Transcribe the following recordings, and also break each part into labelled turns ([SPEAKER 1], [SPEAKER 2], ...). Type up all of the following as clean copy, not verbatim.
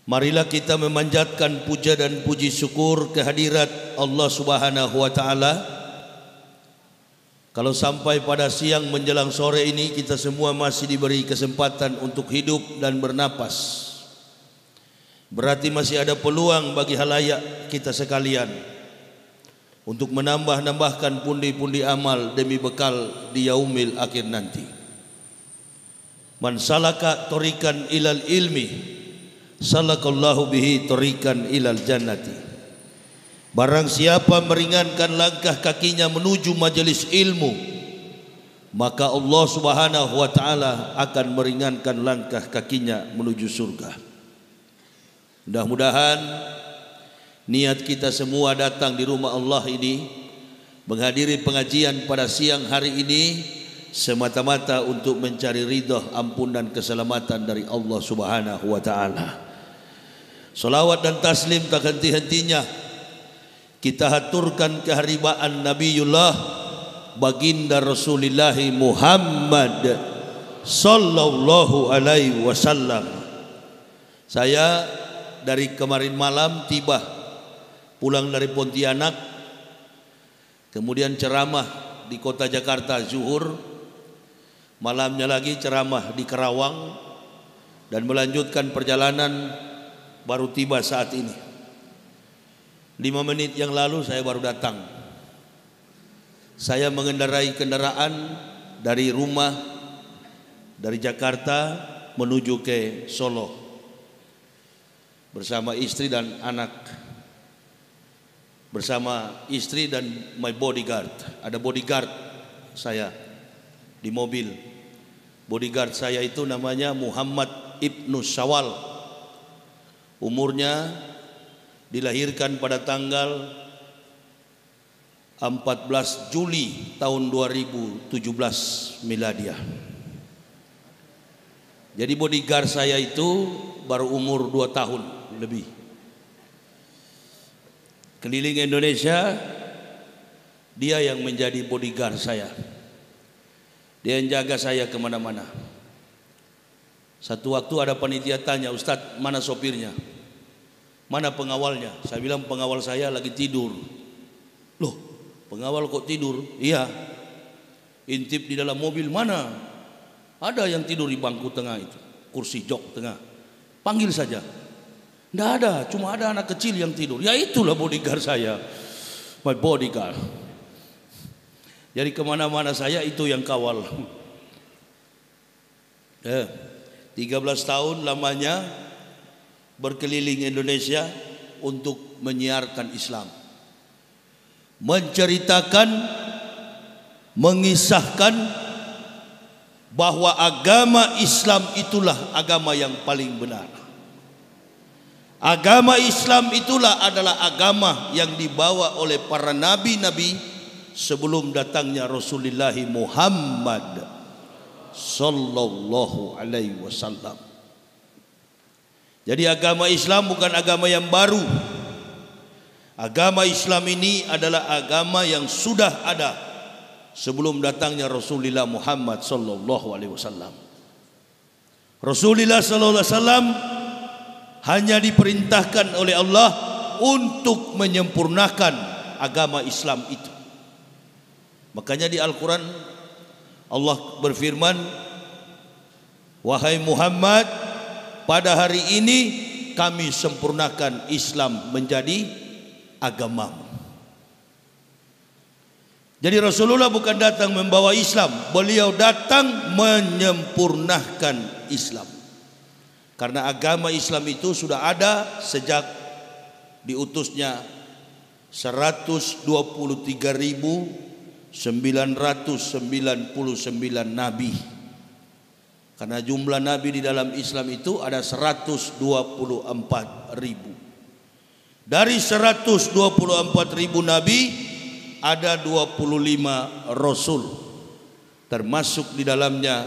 [SPEAKER 1] Marilah kita memanjatkan puja dan puji syukur kehadirat Allah Subhanahu wa taala. Kalau sampai pada siang menjelang sore ini kita semua masih diberi kesempatan untuk hidup dan bernapas, berarti masih ada peluang bagi halayak kita sekalian untuk menambah-nambahkan pundi-pundi amal demi bekal di yaumil akhir nanti. Man salaka tariqan ilal ilmi salakallahu bihi tariqan ilal jannati. Barang siapa meringankan langkah kakinya menuju majelis ilmu, maka Allah Subhanahu wa taala akan meringankan langkah kakinya menuju surga. Mudah-mudahan niat kita semua datang di rumah Allah ini, menghadiri pengajian pada siang hari ini semata-mata untuk mencari ridha, ampun dan keselamatan dari Allah Subhanahu wa taala. Salawat dan taslim tak henti-hentinya kita haturkan keharibaan Nabiullah baginda Rasulullah Muhammad sallallahu alaihi wasallam. Saya dari kemarin malam tiba pulang dari Pontianak, kemudian ceramah di kota Jakarta zuhur, malamnya lagi ceramah di Karawang, dan melanjutkan perjalanan baru tiba saat ini. 5 menit yang lalu saya baru datang. Saya mengendarai kendaraan dari rumah, dari Jakarta menuju ke Solo bersama istri dan anak, bersama istri dan my bodyguard. Ada bodyguard saya di mobil. Bodyguard saya itu namanya Muhammad Ibnu Syawal. Umurnya dilahirkan pada tanggal 14 Juli tahun 2017 miladiah. Jadi bodyguard saya itu baru umur 2 tahun lebih. Keliling Indonesia, dia yang menjadi bodyguard saya. Dia yang jaga saya kemana-mana. Satu waktu ada panitia tanya, "Ustadz, mana sopirnya? Mana pengawalnya?" Saya bilang, "Pengawal saya lagi tidur." "Loh, pengawal kok tidur?" "Iya." "Intip di dalam mobil mana?" "Ada yang tidur di bangku tengah itu, kursi jok tengah." "Panggil saja." "Nggak ada, cuma ada anak kecil yang tidur." "Ya itulah bodyguard saya, my bodyguard." Jadi kemana-mana saya itu yang kawal. 13 tahun lamanya berkeliling Indonesia untuk menyiarkan Islam, menceritakan, mengisahkan bahwa agama Islam itulah agama yang paling benar. Agama Islam itulah adalah agama yang dibawa oleh para nabi-nabi sebelum datangnya Rasulullah Muhammad sallallahu alaihi wasallam. Jadi agama Islam bukan agama yang baru. Agama Islam ini adalah agama yang sudah ada sebelum datangnya Rasulullah Muhammad sallallahu alaihi wasallam. Rasulullah sallallahu alaihi wasallam hanya diperintahkan oleh Allah untuk menyempurnakan agama Islam itu. Makanya di Al-Quran Allah berfirman, "Wahai Muhammad, pada hari ini kami sempurnakan Islam menjadi agamamu." Jadi Rasulullah bukan datang membawa Islam, beliau datang menyempurnakan Islam. Karena agama Islam itu sudah ada sejak diutusnya 123.999 nabi. Karena jumlah nabi di dalam Islam itu ada 124.000. Dari 124.000 nabi ada 25 rasul, termasuk di dalamnya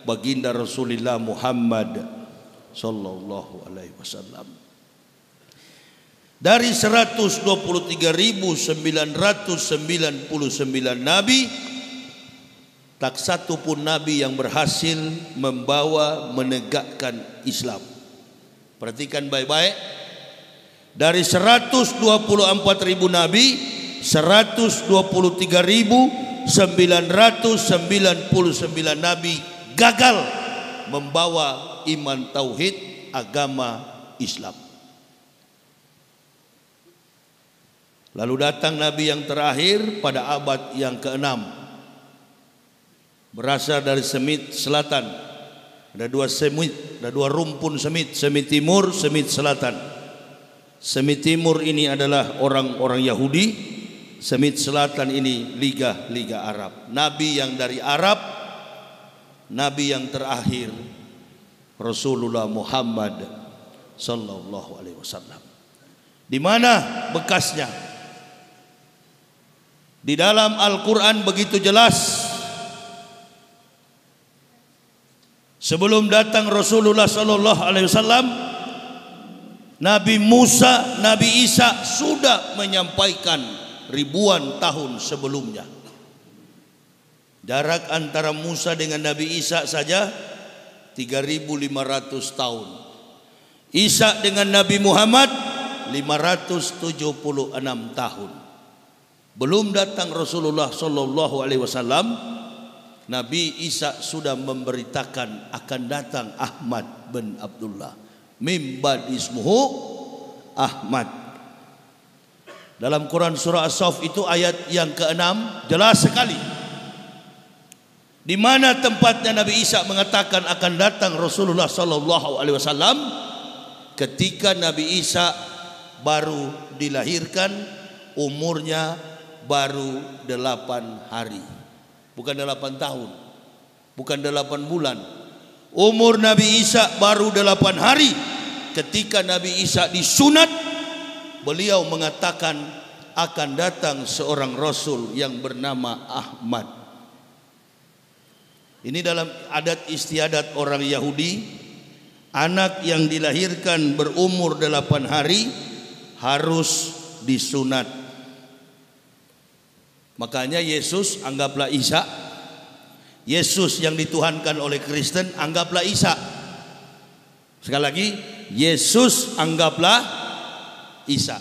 [SPEAKER 1] baginda Rasulullah Muhammad sallallahu alaihi wasallam. Dari 123.999 nabi, tak satu pun nabi yang berhasil membawa menegakkan Islam. Perhatikan baik-baik. Dari 124.000 nabi, 123.999 nabi gagal membawa iman tauhid agama Islam. Lalu datang nabi yang terakhir pada abad yang ke-6, berasal dari Semit Selatan. Ada dua semit, ada dua rumpun semit, semit timur, semit selatan. Semit timur ini adalah orang-orang Yahudi, semit selatan ini liga-liga Arab. Nabi yang dari Arab, nabi yang terakhir Rasulullah Muhammad sallallahu alaihi wasallam. Di mana bekasnya? Di dalam Al-Quran begitu jelas. Sebelum datang Rasulullah sallallahu alaihi wasallam, Nabi Musa, Nabi Isa sudah menyampaikan ribuan tahun sebelumnya. Jarak antara Musa dengan Nabi Isa saja 3.500 tahun. Isa dengan Nabi Muhammad 576 tahun. Belum datang Rasulullah sallallahu alaihi wasallam, Nabi Isa sudah memberitakan akan datang Ahmad bin Abdullah. Mimban ismuhu Ahmad. Dalam Quran surah As-Saff itu ayat yang ke-6 jelas sekali. Di mana tempatnya Nabi Isa mengatakan akan datang Rasulullah sallallahu alaihi wasallam? Ketika Nabi Isa baru dilahirkan, umurnya baru 8 hari. Bukan 8 tahun, bukan 8 bulan. Umur Nabi Isa baru 8 hari. Ketika Nabi Isa disunat, beliau mengatakan akan datang seorang Rasul yang bernama Ahmad. Ini dalam adat istiadat orang Yahudi, anak yang dilahirkan berumur 8 hari harus disunat. Makanya Yesus anggaplah Isa. Yesus yang dituhankan oleh Kristen anggaplah Isa. Sekali lagi, Yesus anggaplah Isa.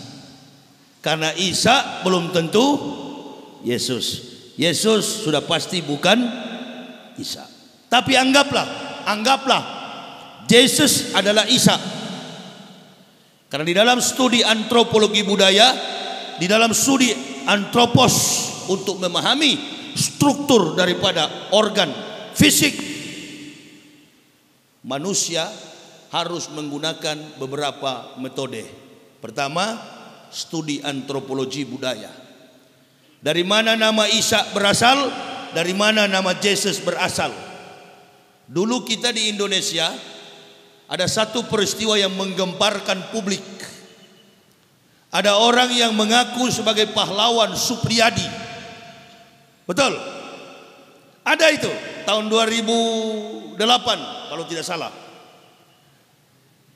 [SPEAKER 1] Karena Isa belum tentu Yesus. Yesus sudah pasti bukan Isa. Tapi anggaplah Yesus adalah Isa. Karena di dalam studi antropologi budaya, di dalam studi antropos untuk memahami struktur daripada organ fisik manusia, harus menggunakan beberapa metode. Pertama, studi antropologi budaya. Dari mana nama Isa berasal? Dari mana nama Yesus berasal? Dulu kita di Indonesia ada satu peristiwa yang menggemparkan publik. Ada orang yang mengaku sebagai pahlawan Supriyadi. Betul? Ada itu tahun 2008 kalau tidak salah.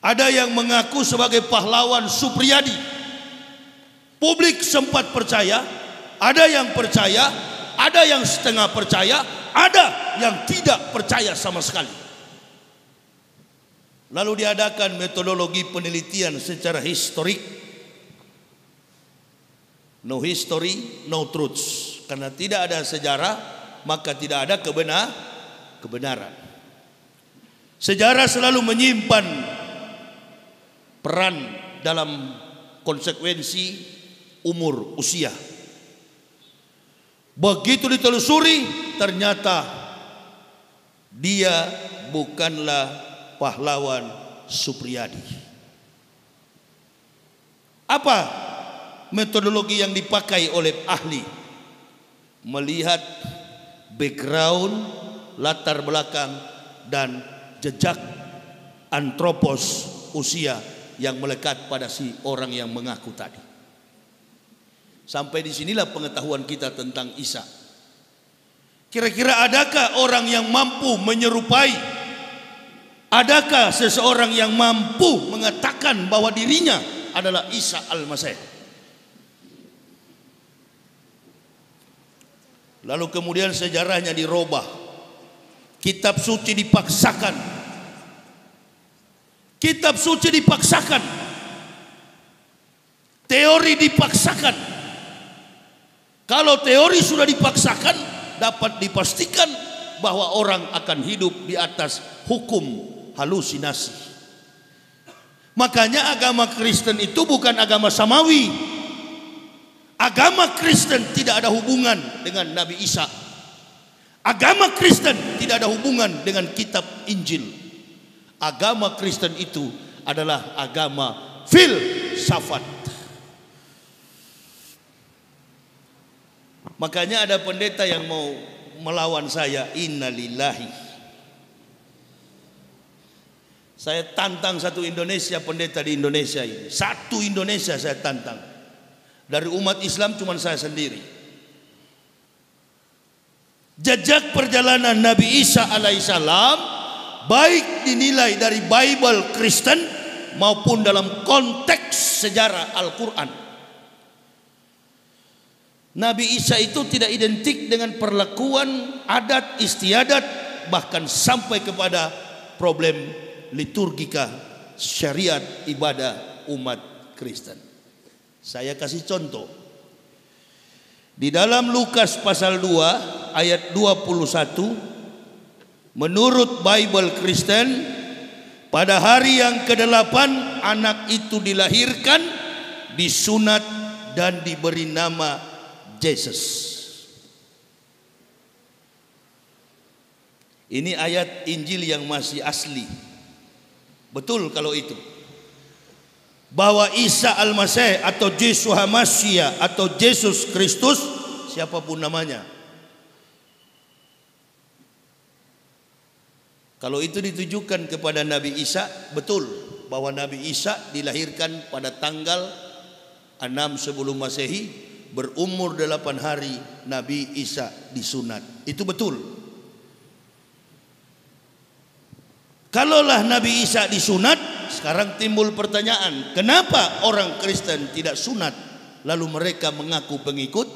[SPEAKER 1] Ada yang mengaku sebagai pahlawan Supriyadi. Publik sempat percaya, ada yang percaya, ada yang setengah percaya, ada yang tidak percaya sama sekali. Lalu diadakan metodologi penelitian secara historik. No history, no truths. Karena tidak ada sejarah, maka tidak ada kebenaran. Sejarah selalu menyimpan peran dalam konsekuensi umur, usia. Begitu ditelusuri, ternyata dia bukanlah pahlawan Supriyadi. Apa metodologi yang dipakai oleh ahli? Melihat background, latar belakang dan jejak antropos usia yang melekat pada si orang yang mengaku tadi. Sampai disinilah pengetahuan kita tentang Isa. Kira-kira adakah orang yang mampu menyerupai? Adakah seseorang yang mampu mengatakan bahwa dirinya adalah Isa Al-Masih? Lalu kemudian sejarahnya dirubah. Kitab suci dipaksakan. Kitab suci dipaksakan, teori dipaksakan. Kalau teori sudah dipaksakan, dapat dipastikan bahwa orang akan hidup di atas hukum halusinasi. Makanya agama Kristen itu bukan agama samawi. Agama Kristen tidak ada hubungan dengan Nabi Isa. Agama Kristen tidak ada hubungan dengan kitab Injil. Agama Kristen itu adalah agama filsafat. Makanya ada pendeta yang mau melawan saya, innalillahi. Saya tantang satu Indonesia, pendeta di Indonesia ini. Satu Indonesia saya tantang. Dari umat Islam cuma saya sendiri. Jejak perjalanan Nabi Isa alaihissalam baik dinilai dari Bible Kristen maupun dalam konteks sejarah Al-Quran. Nabi Isa itu tidak identik dengan perlakuan adat istiadat, bahkan sampai kepada problem liturgika syariat ibadah umat Kristen. Saya kasih contoh. Di dalam Lukas pasal 2 ayat 21, menurut Bible Kristen, pada hari yang ke-8 anak itu dilahirkan, disunat dan diberi nama Yesus. Ini ayat Injil yang masih asli. Betul kalau itu. Bahwa Isa Al-Masih atau Yesus Hamasia atau Yesus Kristus, siapapun namanya, kalau itu ditujukan kepada Nabi Isa, betul bahwa Nabi Isa dilahirkan pada tanggal 6 sebelum Masehi, berumur 8 hari Nabi Isa disunat. Itu betul. Kalaulah Nabi Isa disunat, sekarang timbul pertanyaan, kenapa orang Kristen tidak sunat lalu mereka mengaku pengikut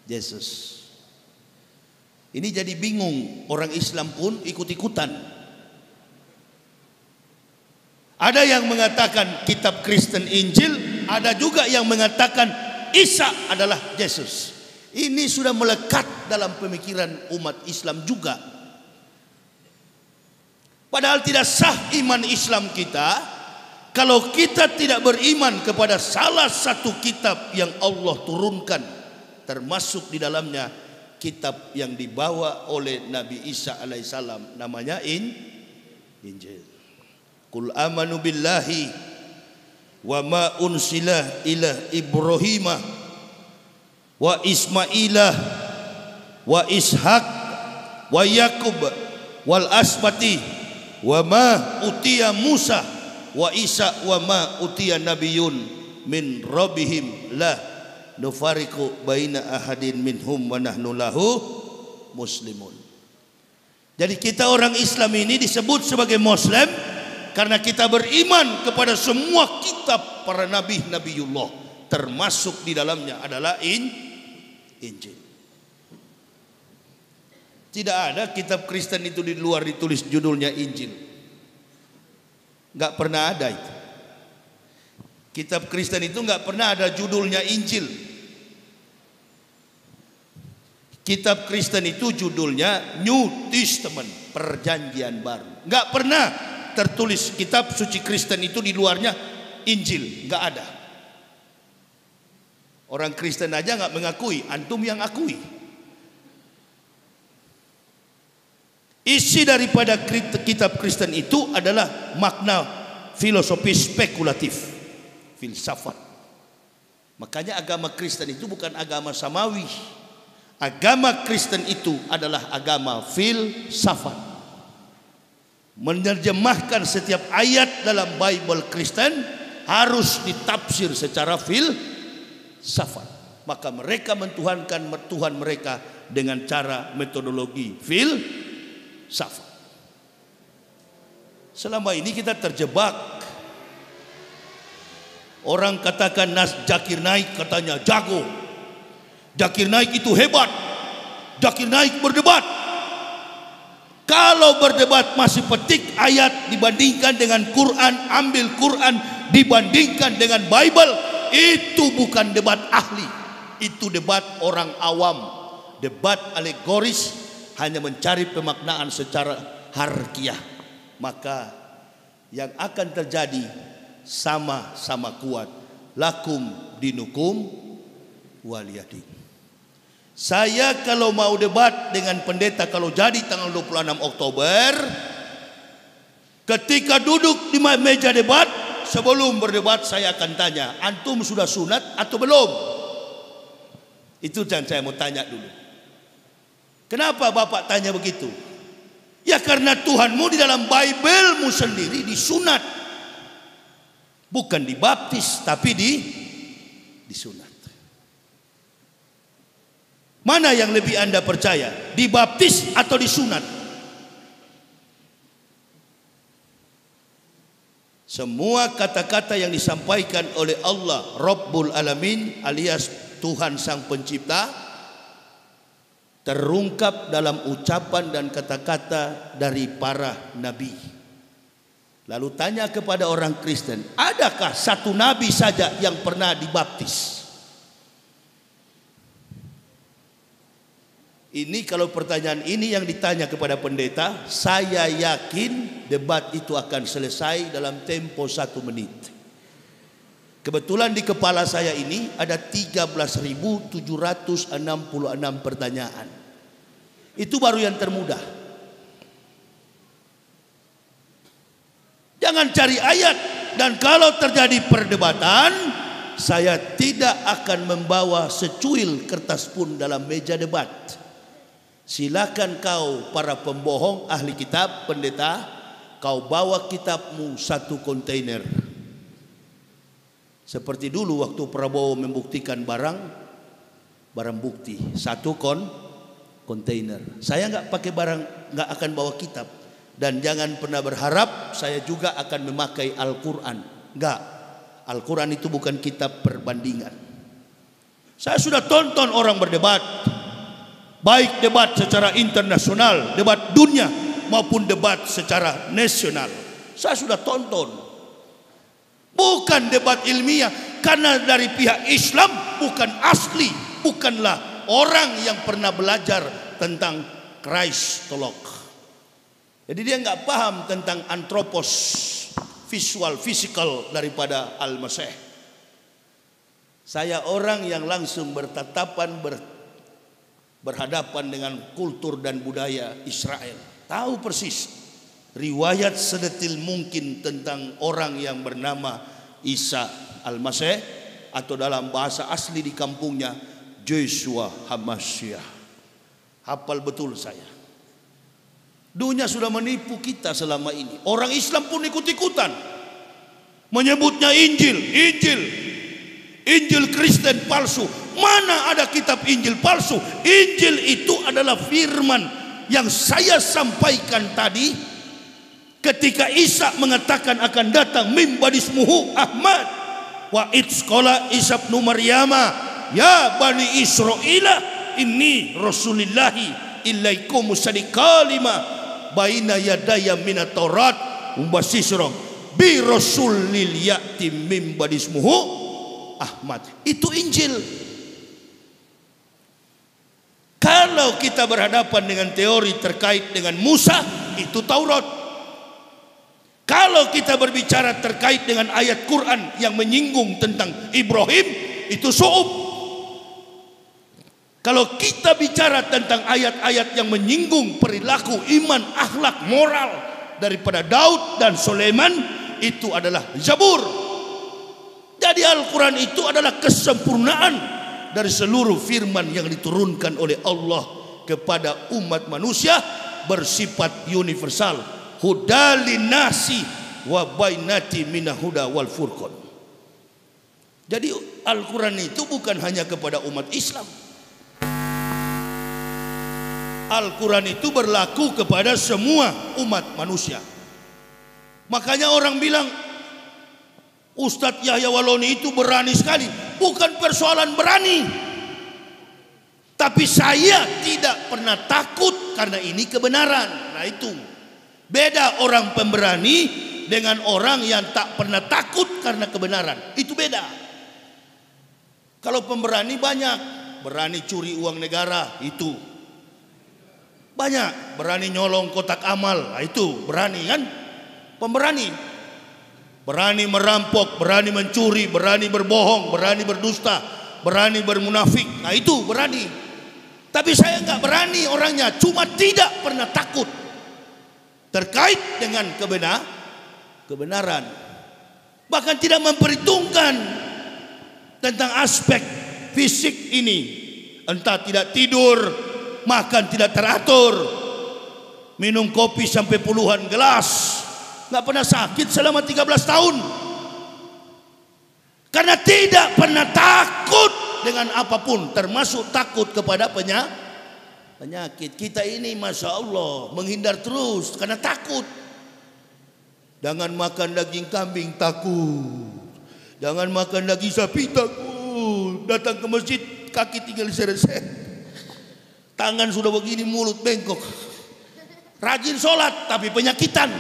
[SPEAKER 1] Yesus? Ini jadi bingung, orang Islam pun ikut-ikutan. Ada yang mengatakan kitab Kristen Injil, ada juga yang mengatakan Isa adalah Yesus. Ini sudah melekat dalam pemikiran umat Islam juga. Padahal tidak sah iman Islam kita kalau kita tidak beriman kepada salah satu kitab yang Allah turunkan, termasuk di dalamnya kitab yang dibawa oleh Nabi Isa alaihissalam, namanya Injil. Qul amanu billahi wa ma unsila ila Ibrahimah wa Ismailah wa Ishak wa Yakub wal asbati wa ma utiya Musa wa Isa wa ma utiya nabiyun min rabbihim la nufariqu baina ahadin minhum wa nahnu lahu muslimun. Jadi kita orang Islam ini disebut sebagai Muslim karena kita beriman kepada semua kitab para nabi nabiullah, termasuk di dalamnya adalah Injil. Tidak ada kitab Kristen itu di luar ditulis judulnya Injil. Enggak pernah ada itu. Kitab Kristen itu enggak pernah ada judulnya Injil. Kitab Kristen itu judulnya New Testament, perjanjian baru. Enggak pernah tertulis kitab suci Kristen itu di luarnya Injil, enggak ada. Orang Kristen aja enggak mengakui, antum yang akui. Isi daripada kitab Kristen itu adalah makna filosofi spekulatif, filsafat. Makanya agama Kristen itu bukan agama samawi. Agama Kristen itu adalah agama filsafat. Menerjemahkan setiap ayat dalam Bible Kristen harus ditafsir secara filsafat. Maka mereka mentuhankan Tuhan mereka dengan cara metodologi filsafat. Selama ini kita terjebak. Orang katakan Zakir Naik katanya jago, Zakir Naik itu hebat, Zakir Naik berdebat. Kalau berdebat masih petik ayat dibandingkan dengan Quran, ambil Quran dibandingkan dengan Bible, itu bukan debat ahli, itu debat orang awam, debat alegoris, hanya mencari pemaknaan secara harfiah. Maka yang akan terjadi sama-sama kuat. Lakum dinukum waliyadin. Saya kalau mau debat dengan pendeta, kalau jadi tanggal 26 Oktober, ketika duduk di meja debat, sebelum berdebat saya akan tanya, antum sudah sunat atau belum? Itu yang saya mau tanya dulu. Kenapa Bapak tanya begitu? Ya karena Tuhanmu di dalam Bible-mu sendiri disunat. Bukan dibaptis, tapi disunat. Mana yang lebih Anda percaya? Dibaptis atau disunat? Semua kata-kata yang disampaikan oleh Allah Rabbul Alamin alias Tuhan Sang Pencipta terungkap dalam ucapan dan kata-kata dari para nabi. Lalu tanya kepada orang Kristen, adakah satu nabi saja yang pernah dibaptis? Ini kalau pertanyaan ini yang ditanya kepada pendeta, saya yakin debat itu akan selesai dalam tempo 1 menit. Kebetulan di kepala saya ini ada 13.766 pertanyaan. Itu baru yang termudah. Jangan cari ayat. Dan kalau terjadi perdebatan, saya tidak akan membawa secuil kertas pun dalam meja debat. Silakan kau para pembohong ahli kitab, pendeta, kau bawa kitabmu 1 kontainer. Seperti dulu waktu Prabowo membuktikan barang bukti 1 kontainer. Saya nggak pakai barang, nggak akan bawa kitab. Dan jangan pernah berharap saya juga akan memakai Al-Quran. Enggak, Al-Quran itu bukan kitab perbandingan. Saya sudah tonton orang berdebat, baik debat secara internasional, debat dunia, maupun debat secara nasional. Saya sudah tonton. Bukan debat ilmiah, karena dari pihak Islam bukan asli, bukanlah orang yang pernah belajar tentang Christolog. Jadi dia nggak paham tentang antropos, visual, physical daripada Al-Masih. Saya orang yang langsung bertatapan berhadapan dengan kultur dan budaya Israel. Tahu persis riwayat sedetil mungkin tentang orang yang bernama Isa Al-Masih, atau dalam bahasa asli di kampungnya Joshua Hamashiach. Hafal betul saya. Dunia sudah menipu kita selama ini. Orang Islam pun ikut-ikutan menyebutnya Injil Kristen palsu. Mana ada kitab Injil palsu? Injil itu adalah firman yang saya sampaikan tadi ketika Isa mengatakan akan datang mim badismuhu Ahmad wa itsqala Isa bin Maryama ya bani Israila inni rasulillahi ilaikum musaddiqan lima baina yadaya minat Taurat umbasisra bi rasulil ya'ti mim badismuhu Ahmad. Itu Injil. Kalau kita berhadapan dengan teori terkait dengan Musa, itu Taurat. Kalau kita berbicara terkait dengan ayat Quran yang menyinggung tentang Ibrahim, itu Su'ub. Kalau kita bicara tentang ayat-ayat yang menyinggung perilaku, iman, akhlak, moral daripada Daud dan Sulaiman, itu adalah Zabur. Jadi Al-Quran itu adalah kesempurnaan dari seluruh firman yang diturunkan oleh Allah kepada umat manusia, bersifat universal. Hudalin nasi wa bainati minal huda wal furqan. Jadi Al-Quran itu bukan hanya kepada umat Islam. Al-Quran itu berlaku kepada semua umat manusia. Makanya orang bilang Ustadz Yahya Waloni itu berani sekali. Bukan persoalan berani, tapi saya tidak pernah takut karena ini kebenaran. Nah itu beda orang pemberani dengan orang yang tak pernah takut karena kebenaran. Itu beda. Kalau pemberani banyak, berani curi uang negara, itu banyak, berani nyolong kotak amal, nah itu berani kan? Pemberani. Berani merampok, berani mencuri, berani berbohong, berani berdusta, berani bermunafik. Nah itu berani. Tapi saya nggak berani orangnya, cuma tidak pernah takut terkait dengan kebenaran. Bahkan tidak memperhitungkan tentang aspek fisik ini. Entah tidak tidur, makan tidak teratur, minum kopi sampai puluhan gelas, nggak pernah sakit selama 13 tahun. Karena tidak pernah takut dengan apapun, termasuk takut kepada penyakit. Kita ini Masya Allah menghindar terus karena takut. Jangan makan daging kambing, takut. Jangan makan daging sapi, takut. Datang ke masjid, kaki tinggal diseret-seret, tangan sudah begini, mulut bengkok. Rajin sholat tapi penyakitan.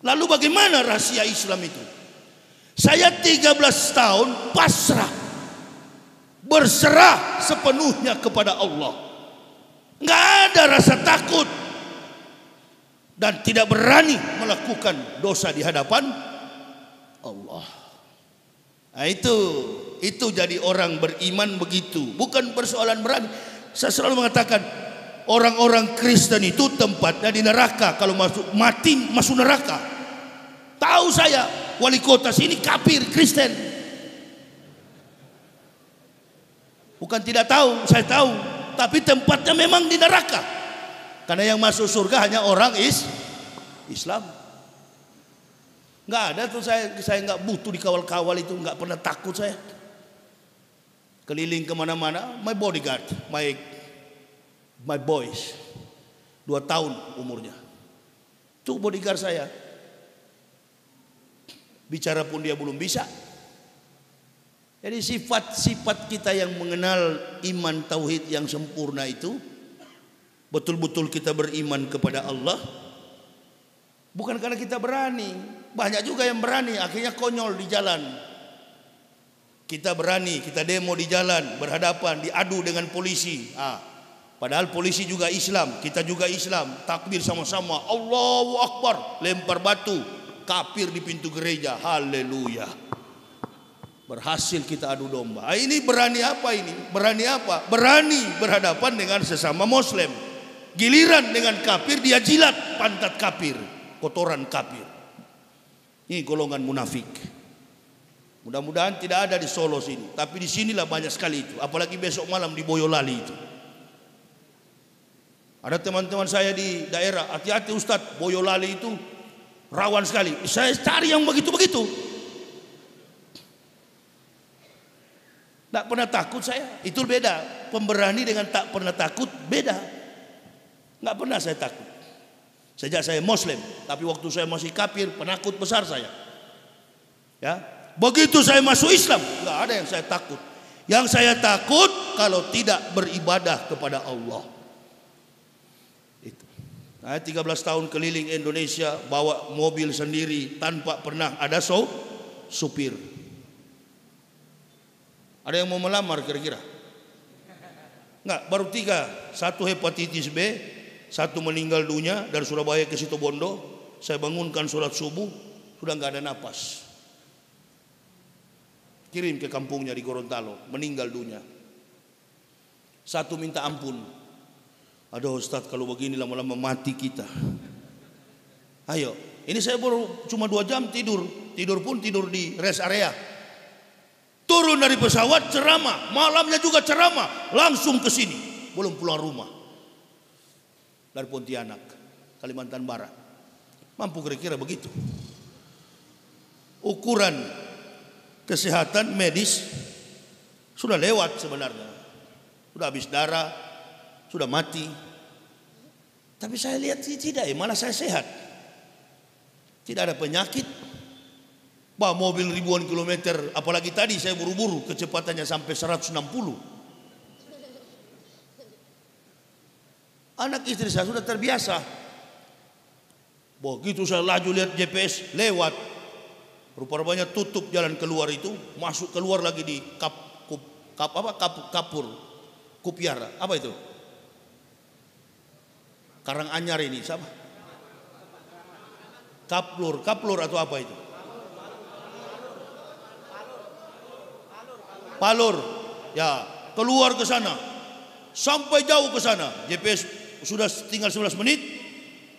[SPEAKER 1] Lalu bagaimana rahasia Islam itu? Saya 13 tahun pasrah, berserah sepenuhnya kepada Allah. Nggak ada rasa takut dan tidak berani melakukan dosa di hadapan Allah. Nah, itu jadi orang beriman begitu. Bukan persoalan berani. Saya selalu mengatakan orang-orang Kristen itu tempatnya di neraka. Kalau mati masuk neraka. Tahu saya, wali kota sini kafir Kristen. Bukan tidak tahu, saya tahu. Tapi tempatnya memang di neraka. Karena yang masuk surga hanya orang Islam. Nggak ada tuh, saya nggak butuh dikawal-kawal itu, nggak pernah takut saya. Keliling kemana-mana, my bodyguard, my boys, 2 tahun umurnya. Itu bodyguard saya. Bicara pun dia belum bisa. Jadi sifat-sifat kita yang mengenal iman tauhid yang sempurna itu, betul-betul kita beriman kepada Allah, bukan karena kita berani. Banyak juga yang berani, akhirnya konyol di jalan. Kita berani, kita demo di jalan, berhadapan, diadu dengan polisi. Padahal polisi juga Islam, kita juga Islam. Takbir sama-sama, Allahu Akbar, lempar batu, kafir di pintu gereja. Haleluya. Berhasil kita adu domba. Ini berani apa ini? Berani apa? Berani berhadapan dengan sesama Muslim. Giliran dengan kafir dia jilat pantat kafir, kotoran kafir. Ini golongan munafik. Mudah-mudahan tidak ada di Solo sini, tapi di sinilah banyak sekali itu. Apalagi besok malam di Boyolali itu. Ada teman-teman saya di daerah, hati-hati Ustadz, Boyolali itu rawan sekali. Saya cari yang begitu-begitu. Tak pernah takut saya. Itu beda. Pemberani dengan tak pernah takut beda. Nggak pernah saya takut. Sejak saya Muslim. Tapi waktu saya masih kafir, penakut besar saya. Ya, begitu saya masuk Islam, nggak ada yang saya takut. Yang saya takut kalau tidak beribadah kepada Allah. Itu. Saya 13 tahun keliling Indonesia, bawa mobil sendiri tanpa pernah ada supir. Ada yang mau melamar kira-kira? Enggak, baru 3. 1 hepatitis B, 1 meninggal dunia dari Surabaya ke Situbondo. Saya bangunkan sholat subuh, sudah enggak ada napas. Kirim ke kampungnya di Gorontalo, meninggal dunia. 1 minta ampun. Aduh Ustadz, kalau begini lama-lama mati kita. Ayo, ini saya baru cuma 2 jam tidur. Tidur pun tidur di rest area. Turun dari pesawat ceramah, malamnya juga ceramah, langsung ke sini, belum pulang rumah. Dari Pontianak, Kalimantan Barat. Mampu kira-kira begitu. Ukuran kesehatan medis sudah lewat sebenarnya. Sudah habis darah, sudah mati. Tapi saya lihat tidak, malah saya sehat. Tidak ada penyakit. Bawa mobil ribuan kilometer, apalagi tadi saya buru-buru, kecepatannya sampai 160. Anak istri saya sudah terbiasa. Begitu saya laju lihat GPS lewat, rupa-rupanya tutup jalan keluar itu, masuk keluar lagi di kapur, Kupiar, apa itu? Karanganyar ini, siapa? Kaplur atau apa itu? Palur, ya keluar ke sana, sampai jauh ke sana. GPS sudah tinggal 11 menit,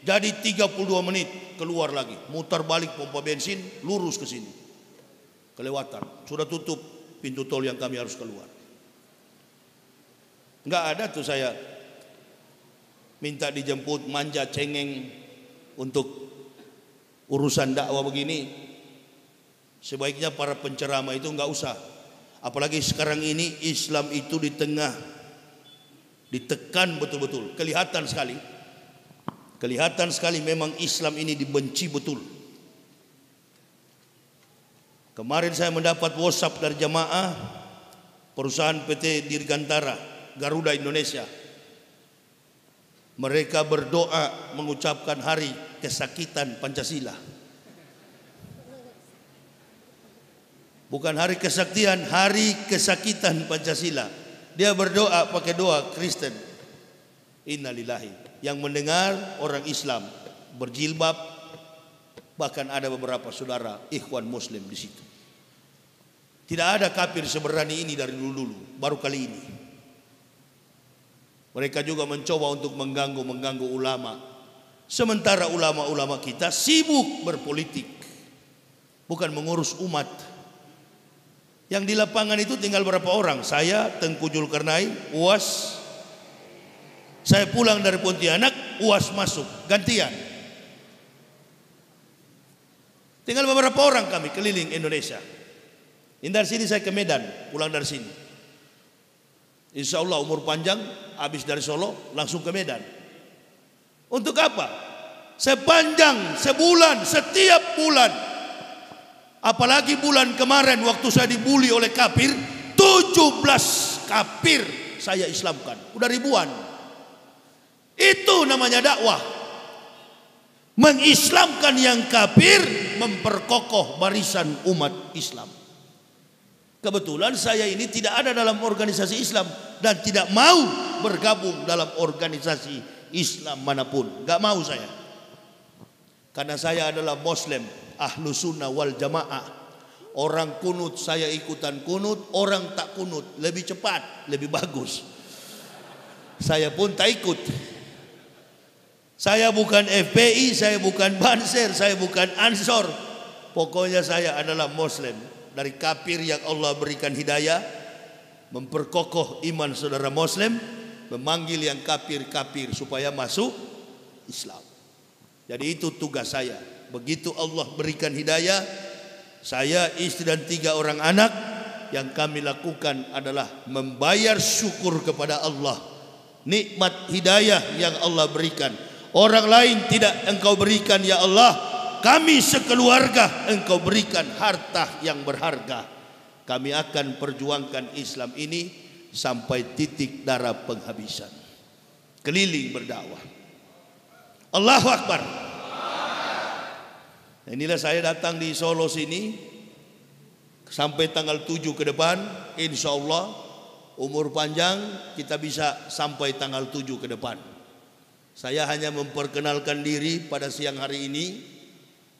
[SPEAKER 1] jadi 32 menit keluar lagi, mutar balik pompa bensin, lurus ke sini, kelewatan. Sudah tutup pintu tol yang kami harus keluar. Enggak ada tuh saya minta dijemput, manja cengeng untuk urusan dakwah begini. Sebaiknya para penceramah itu enggak usah. Apalagi sekarang ini Islam itu di tengah ditekan betul-betul. Kelihatan sekali memang Islam ini dibenci betul. Kemarin saya mendapat WhatsApp dari jamaah perusahaan PT Dirgantara Garuda Indonesia. Mereka berdoa mengucapkan hari kesakitan Pancasila. Bukan hari kesaktian, hari kesakitan Pancasila. Dia berdoa pakai doa Kristen. Innalillahi. Yang mendengar orang Islam berjilbab, bahkan ada beberapa saudara ikhwan muslim di situ. Tidak ada kafir seberani ini dari dulu-dulu, baru kali ini. Mereka juga mencoba untuk mengganggu ulama. Sementara ulama-ulama kita sibuk berpolitik, bukan mengurus umat. Yang di lapangan itu tinggal berapa orang? Saya, Tengku Zulkarnain, UAS. Saya pulang dari Pontianak, UAS masuk, gantian. Tinggal beberapa orang kami keliling Indonesia. Ini dari sini saya ke Medan, pulang dari sini. Insya Allah umur panjang, habis dari Solo langsung ke Medan. Untuk apa? Sepanjang sebulan, setiap bulan. Apalagi bulan kemarin waktu saya dibully oleh kafir, 17 kafir saya Islamkan, udah ribuan. Itu namanya dakwah. Mengislamkan yang kafir, memperkokoh barisan umat Islam. Kebetulan saya ini tidak ada dalam organisasi Islam dan tidak mau bergabung dalam organisasi Islam manapun. Gak mau saya. Karena saya adalah Muslim, ahlu sunnah wal jamaah. Orang kunut saya ikutan kunut, orang tak kunut lebih cepat, lebih bagus. Saya pun tak ikut. Saya bukan FPI, saya bukan Banser, saya bukan Ansor. Pokoknya saya adalah Muslim. Dari kafir yang Allah berikan hidayah, memperkokoh iman saudara Muslim, memanggil yang kafir-kafir supaya masuk Islam. Jadi itu tugas saya. Begitu Allah berikan hidayah, saya, istri dan 3 orang anak, yang kami lakukan adalah membayar syukur kepada Allah. Nikmat hidayah yang Allah berikan, orang lain tidak Engkau berikan ya Allah. Kami sekeluarga Engkau berikan harta yang berharga. Kami akan perjuangkan Islam ini sampai titik darah penghabisan. Keliling berdakwah. Allahu Akbar. Inilah saya datang di Solo sini sampai tanggal 7 ke depan. Insya Allah umur panjang kita bisa sampai tanggal 7 ke depan. Saya hanya memperkenalkan diri pada siang hari ini.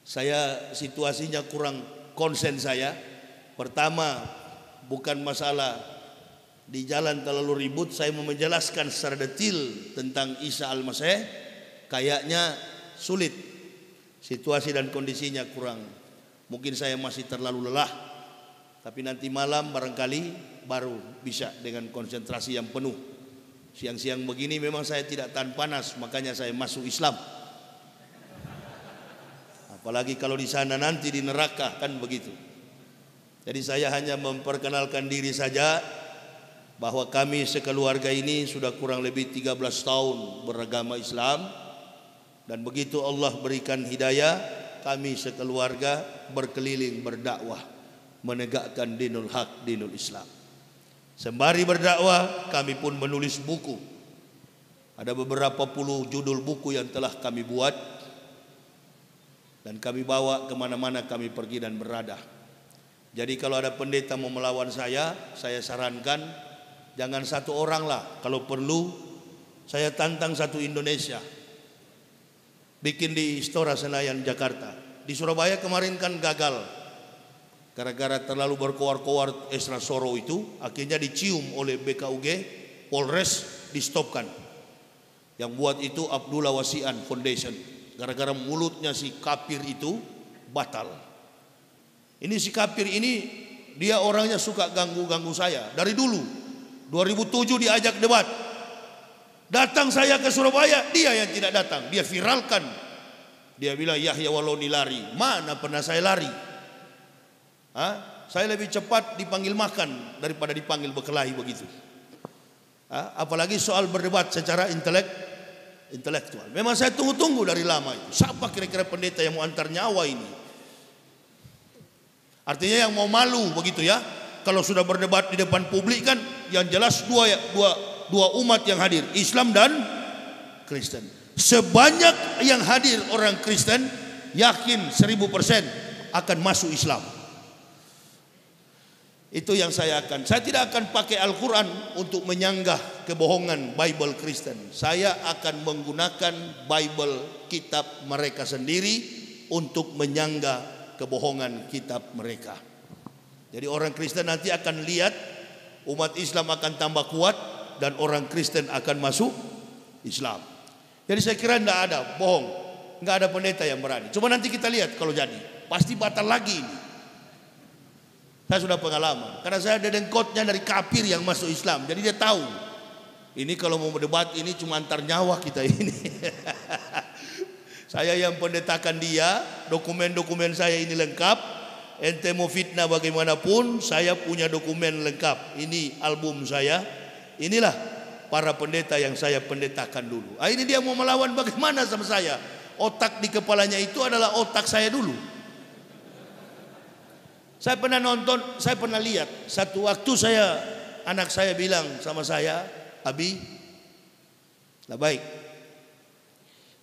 [SPEAKER 1] Saya situasinya kurang konsen saya. Pertama, bukan masalah di jalan terlalu ribut. Saya mau menjelaskan secara detail tentang Isa Al-Masih. Kayaknya sulit. Situasi dan kondisinya kurang. Mungkin saya masih terlalu lelah. Tapi nanti malam barangkali baru bisa dengan konsentrasi yang penuh. Siang-siang begini memang saya tidak tahan panas. Makanya saya masuk Islam. Apalagi kalau di sana nanti di neraka, kan begitu. Jadi saya hanya memperkenalkan diri saja, bahwa kami sekeluarga ini sudah kurang lebih 13 tahun beragama Islam. Dan begitu Allah berikan hidayah, kami sekeluarga berkeliling berdakwah, menegakkan dinul haq, dinul Islam. Sembari berdakwah, kami pun menulis buku. Ada beberapa puluh judul buku yang telah kami buat dan kami bawa kemana-mana kami pergi dan berada. Jadi kalau ada pendeta mau melawan saya sarankan jangan satu orang lah. Kalau perlu saya tantang satu Indonesia, bikin di Istora Senayan Jakarta. Di Surabaya kemarin kan gagal gara-gara terlalu berkoar-koar Esra Soro itu, akhirnya dicium oleh BKUG, Polres, distopkan. Yang buat itu Abdullah Wasian Foundation. Gara-gara mulutnya si kafir itu batal. Ini si kafir ini dia orangnya suka ganggu-ganggu saya dari dulu. 2007 diajak debat. Datang saya ke Surabaya, dia yang tidak datang. Dia viralkan. Dia bilang Yahya Waloni lari. Mana pernah saya lari? Saya lebih cepat dipanggil makan daripada dipanggil berkelahi begitu. Apalagi soal berdebat secara intelektual. Memang saya tunggu-tunggu dari lama itu. Siapa kira-kira pendeta yang mau antar nyawa ini? Artinya yang mau malu begitu ya. Kalau sudah berdebat di depan publik kan yang jelas dua umat yang hadir, Islam dan Kristen. Sebanyak yang hadir orang Kristen, yakin 1000% akan masuk Islam. Itu yang saya tidak akan pakai Al-Quran untuk menyanggah kebohongan Bible Kristen. Saya akan menggunakan Bible kitab mereka sendiri untuk menyanggah kebohongan kitab mereka. Jadi orang Kristen nanti akan lihat umat Islam akan tambah kuat dan orang Kristen akan masuk Islam. Jadi saya kira tidak ada bohong, nggak ada pendeta yang berani. Cuma nanti kita lihat kalau jadi, pasti batal lagi ini. Saya sudah pengalaman, karena saya ada dengkotnya dari kafir yang masuk Islam. Jadi dia tahu, ini kalau mau berdebat ini cuma antar nyawa kita ini. Saya yang pendetakan dia, dokumen-dokumen saya ini lengkap. Ente mau fitnah bagaimanapun, saya punya dokumen lengkap. Ini album saya. Inilah para pendeta yang saya pendetakan dulu. Ini dia mau melawan bagaimana sama saya? Otak di kepalanya itu adalah otak saya dulu. Saya pernah nonton, saya pernah lihat. Satu waktu anak saya bilang sama saya, Abi, lah baik,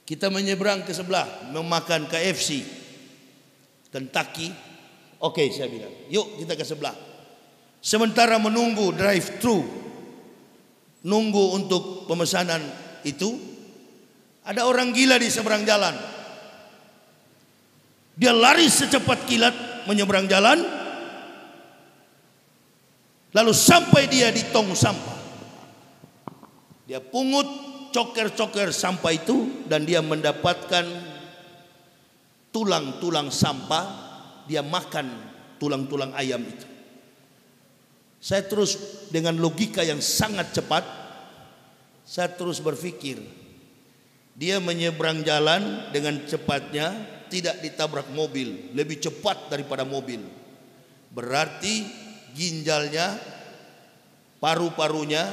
[SPEAKER 1] kita menyeberang ke sebelah, memakan KFC, Kentucky. Oke, saya bilang, yuk kita ke sebelah. Sementara menunggu drive-thru, nunggu untuk pemesanan itu, ada orang gila di seberang jalan. Dia lari secepat kilat menyeberang jalan, lalu sampai dia di tong sampah. Dia pungut coker-coker sampah itu dan dia mendapatkan tulang-tulang sampah. Dia makan tulang-tulang ayam itu. Saya terus dengan logika yang sangat cepat, saya terus berpikir, dia menyeberang jalan dengan cepatnya, tidak ditabrak mobil, lebih cepat daripada mobil. Berarti ginjalnya, paru-parunya,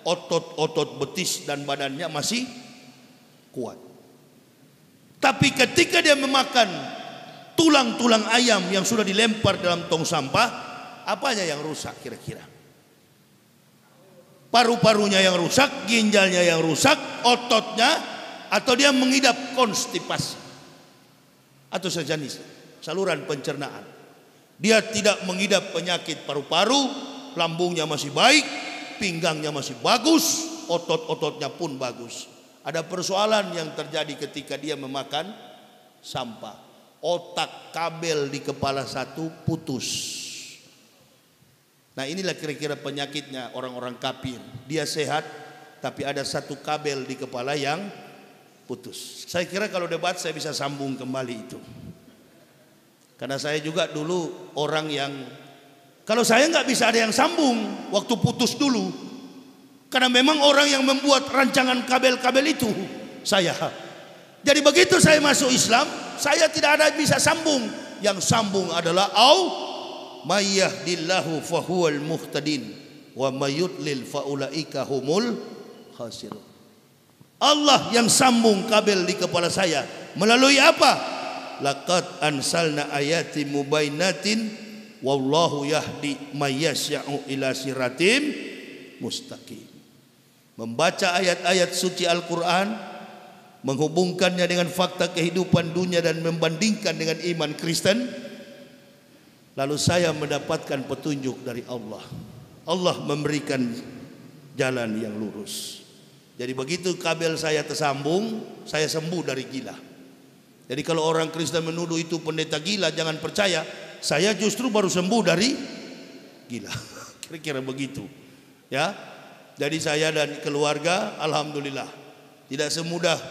[SPEAKER 1] otot-otot betis dan badannya masih kuat. Tapi ketika dia memakan tulang-tulang ayam yang sudah dilempar dalam tong sampah, apanya yang rusak kira-kira? Paru-parunya yang rusak, ginjalnya yang rusak, ototnya, atau dia mengidap konstipasi atau sejenis saluran pencernaan. Dia tidak mengidap penyakit paru-paru, lambungnya masih baik, pinggangnya masih bagus, otot-ototnya pun bagus. Ada persoalan yang terjadi ketika dia memakan sampah. Otak kabel di kepala satu putus. Nah, inilah kira-kira penyakitnya orang-orang kafir. Dia sehat, tapi ada satu kabel di kepala yang putus. Saya kira kalau debat saya bisa sambung kembali itu. Karena saya juga dulu orang yang, kalau saya nggak bisa ada yang sambung waktu putus dulu. Karena memang orang yang membuat rancangan kabel-kabel itu saya. Jadi begitu saya masuk Islam, saya tidak ada bisa sambung. Yang sambung adalah may yahdillahu fahuwal muhtadin wa may yudlil faulaika humul khasirun. Allah yang sambung kabel di kepala saya melalui apa? Laqad ansalna ayati mubainatin wallahu yahdi may yasya'u ila siratim mustaqim. membaca ayat-ayat suci Al-Quran, menghubungkannya dengan fakta kehidupan dunia dan membandingkan dengan iman Kristen, lalu saya mendapatkan petunjuk dari Allah. Allah memberikan jalan yang lurus. Jadi begitu kabel saya tersambung, saya sembuh dari gila. Jadi kalau orang Kristen menuduh itu pendeta gila, jangan percaya. Saya justru baru sembuh dari gila. Kira-kira begitu. Ya. Jadi saya dan keluarga alhamdulillah tidak semudah,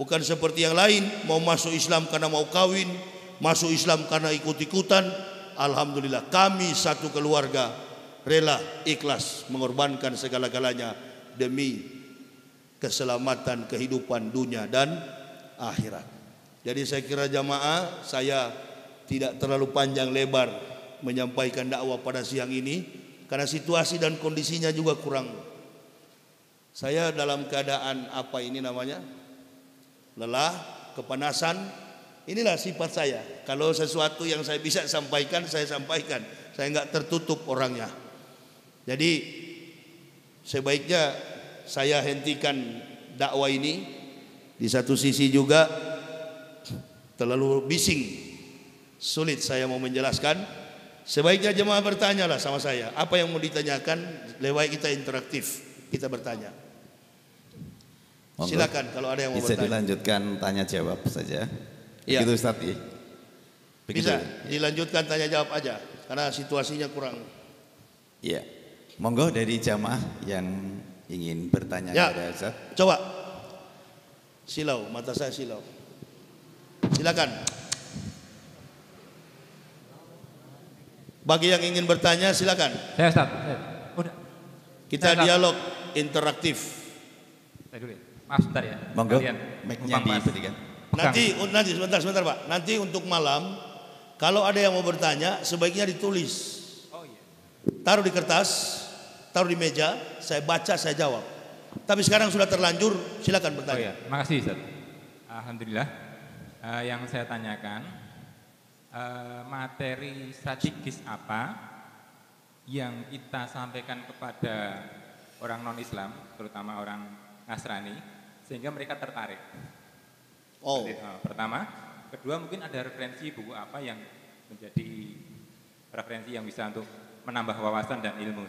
[SPEAKER 1] bukan seperti yang lain mau masuk Islam karena mau kawin, masuk Islam karena ikut-ikutan. Alhamdulillah kami satu keluarga rela ikhlas mengorbankan segala-galanya demi keselamatan kehidupan dunia dan akhirat. Jadi saya kira jamaah, saya tidak terlalu panjang lebar menyampaikan dakwah pada siang ini karena situasi dan kondisinya juga kurang. Saya dalam keadaan apa ini namanya? Lelah, kepanasan. Inilah sifat saya. Kalau sesuatu yang saya bisa sampaikan, saya sampaikan. Saya enggak tertutup orangnya. Jadi sebaiknya saya hentikan dakwah ini. Di satu sisi juga terlalu bising, sulit saya mau menjelaskan. Sebaiknya jemaah bertanyalah sama saya, apa yang mau ditanyakan, lewat kita interaktif, kita bertanya. Silakan kalau ada yang mau
[SPEAKER 2] bisa
[SPEAKER 1] bertanya.
[SPEAKER 2] dilanjutkan tanya jawab saja.
[SPEAKER 1] Ya.
[SPEAKER 2] Begitu Ustaz ya?
[SPEAKER 1] Bisa dilanjutkan tanya jawab aja karena situasinya kurang.
[SPEAKER 2] Iya. Monggo dari jamaah yang ingin bertanya
[SPEAKER 1] Ya.
[SPEAKER 2] kepada Ustaz.
[SPEAKER 1] Coba. Silau, mata saya silau. Silakan. Bagi yang ingin bertanya silakan.
[SPEAKER 3] Saya Ustaz. Udah.
[SPEAKER 1] Kita
[SPEAKER 3] Saya
[SPEAKER 1] dialog interaktif.
[SPEAKER 3] Saya dulu ya. Maaf sebentar ya.
[SPEAKER 2] Monggo,
[SPEAKER 3] Kalian
[SPEAKER 2] mic-nya
[SPEAKER 3] numpang pas.
[SPEAKER 2] diberikan.
[SPEAKER 1] Nanti sebentar Pak. Nanti untuk malam kalau ada yang mau bertanya sebaiknya ditulis.
[SPEAKER 3] Oh iya.
[SPEAKER 1] Taruh di kertas, taruh di meja, saya baca, saya jawab. Tapi sekarang sudah terlanjur, silakan
[SPEAKER 3] Oh
[SPEAKER 1] bertanya.
[SPEAKER 3] iya, makasih Ustaz. Alhamdulillah. Yang saya tanyakan, materi strategis apa yang kita sampaikan kepada orang non-Islam, terutama orang Nasrani, sehingga mereka tertarik.
[SPEAKER 1] Oh,
[SPEAKER 3] Pertama, kedua mungkin ada referensi buku apa yang menjadi referensi yang bisa untuk menambah wawasan dan ilmu.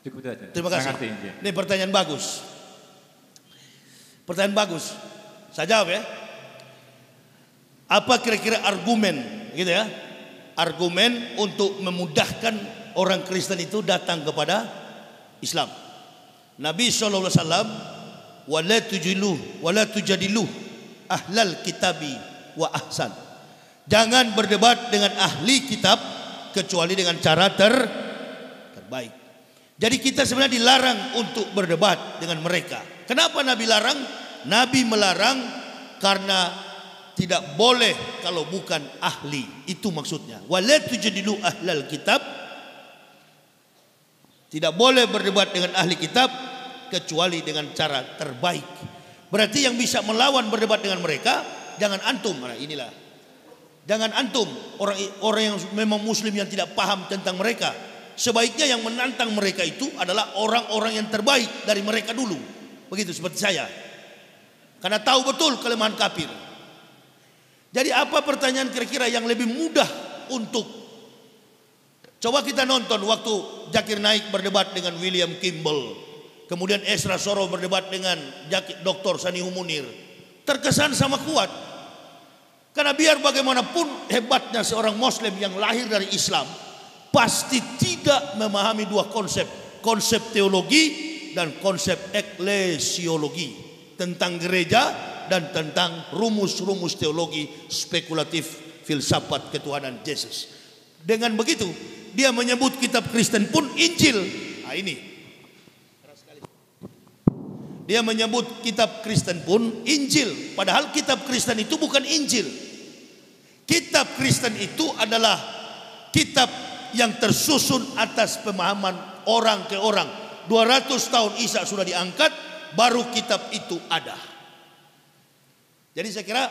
[SPEAKER 3] Cukup itu saja.
[SPEAKER 1] terima kasih.
[SPEAKER 3] Ya.
[SPEAKER 1] Ini pertanyaan bagus. Pertanyaan bagus. Saya jawab ya. Apa kira-kira argumen, gitu ya? Argumen untuk memudahkan orang Kristen itu datang kepada Islam. Nabi SAW, wala tujadilu ahlal kitabi wa ahsan. Jangan berdebat dengan ahli kitab kecuali dengan cara terbaik. Jadi kita sebenarnya dilarang untuk berdebat dengan mereka. Kenapa Nabi larang? Nabi melarang karena tidak boleh kalau bukan ahli. Itu maksudnya. Wala tujadilu ahlal kitab. Tidak boleh berdebat dengan ahli kitab kecuali dengan cara terbaik. Berarti yang bisa melawan berdebat dengan mereka jangan antum. Nah, inilah. Jangan antum orang yang memang muslim yang tidak paham tentang mereka. Sebaiknya yang menantang mereka itu adalah orang-orang yang terbaik dari mereka dulu. Begitu seperti saya. Karena tahu betul kelemahan kafir. Jadi apa pertanyaan kira-kira yang lebih mudah untuk, coba kita nonton waktu Zakir Naik berdebat dengan William Kimball, kemudian Esra Soro berdebat dengan Dr. Sanihu Munir. Terkesan sama kuat. Karena biar bagaimanapun hebatnya seorang muslim yang lahir dari Islam, pasti tidak memahami dua konsep. Konsep teologi dan konsep eklesiologi. Tentang gereja dan tentang rumus-rumus teologi spekulatif filsafat ketuhanan Yesus. Dengan begitu dia menyebut kitab Kristen pun Injil. Nah ini dia menyebut kitab Kristen pun Injil. Padahal kitab Kristen itu bukan Injil. Kitab Kristen itu adalah kitab yang tersusun atas pemahaman orang ke orang. 200 tahun Isa sudah diangkat, baru kitab itu ada. Jadi saya kira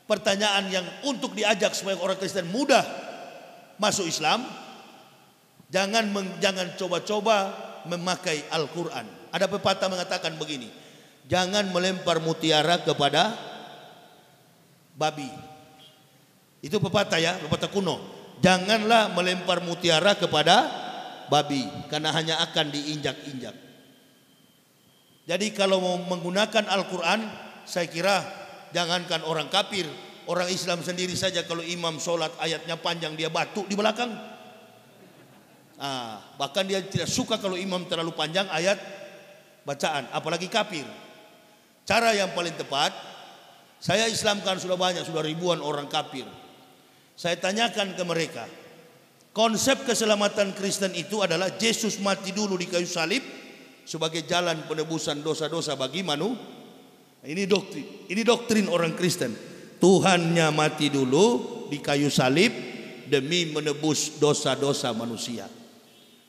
[SPEAKER 1] pertanyaan yang untuk diajak supaya orang Kristen mudah masuk Islam, jangan coba-coba memakai Al-Quran. Ada pepatah mengatakan begini, jangan melempar mutiara kepada babi. Itu pepatah ya, pepatah kuno. Janganlah melempar mutiara kepada babi, karena hanya akan diinjak-injak. Jadi kalau mau menggunakan Al-Quran, saya kira jangankan orang kafir, orang Islam sendiri saja kalau imam sholat ayatnya panjang dia batuk di belakang. Bahkan dia tidak suka kalau imam terlalu panjang ayat bacaan, apalagi kafir. Cara yang paling tepat, saya Islamkan sudah banyak, sudah ribuan orang kafir. Saya tanyakan ke mereka, konsep keselamatan Kristen itu adalah Yesus mati dulu di kayu salib sebagai jalan penebusan dosa-dosa bagi manusia. Ini doktrin orang Kristen. Tuhannya mati dulu di kayu salib demi menebus dosa-dosa manusia.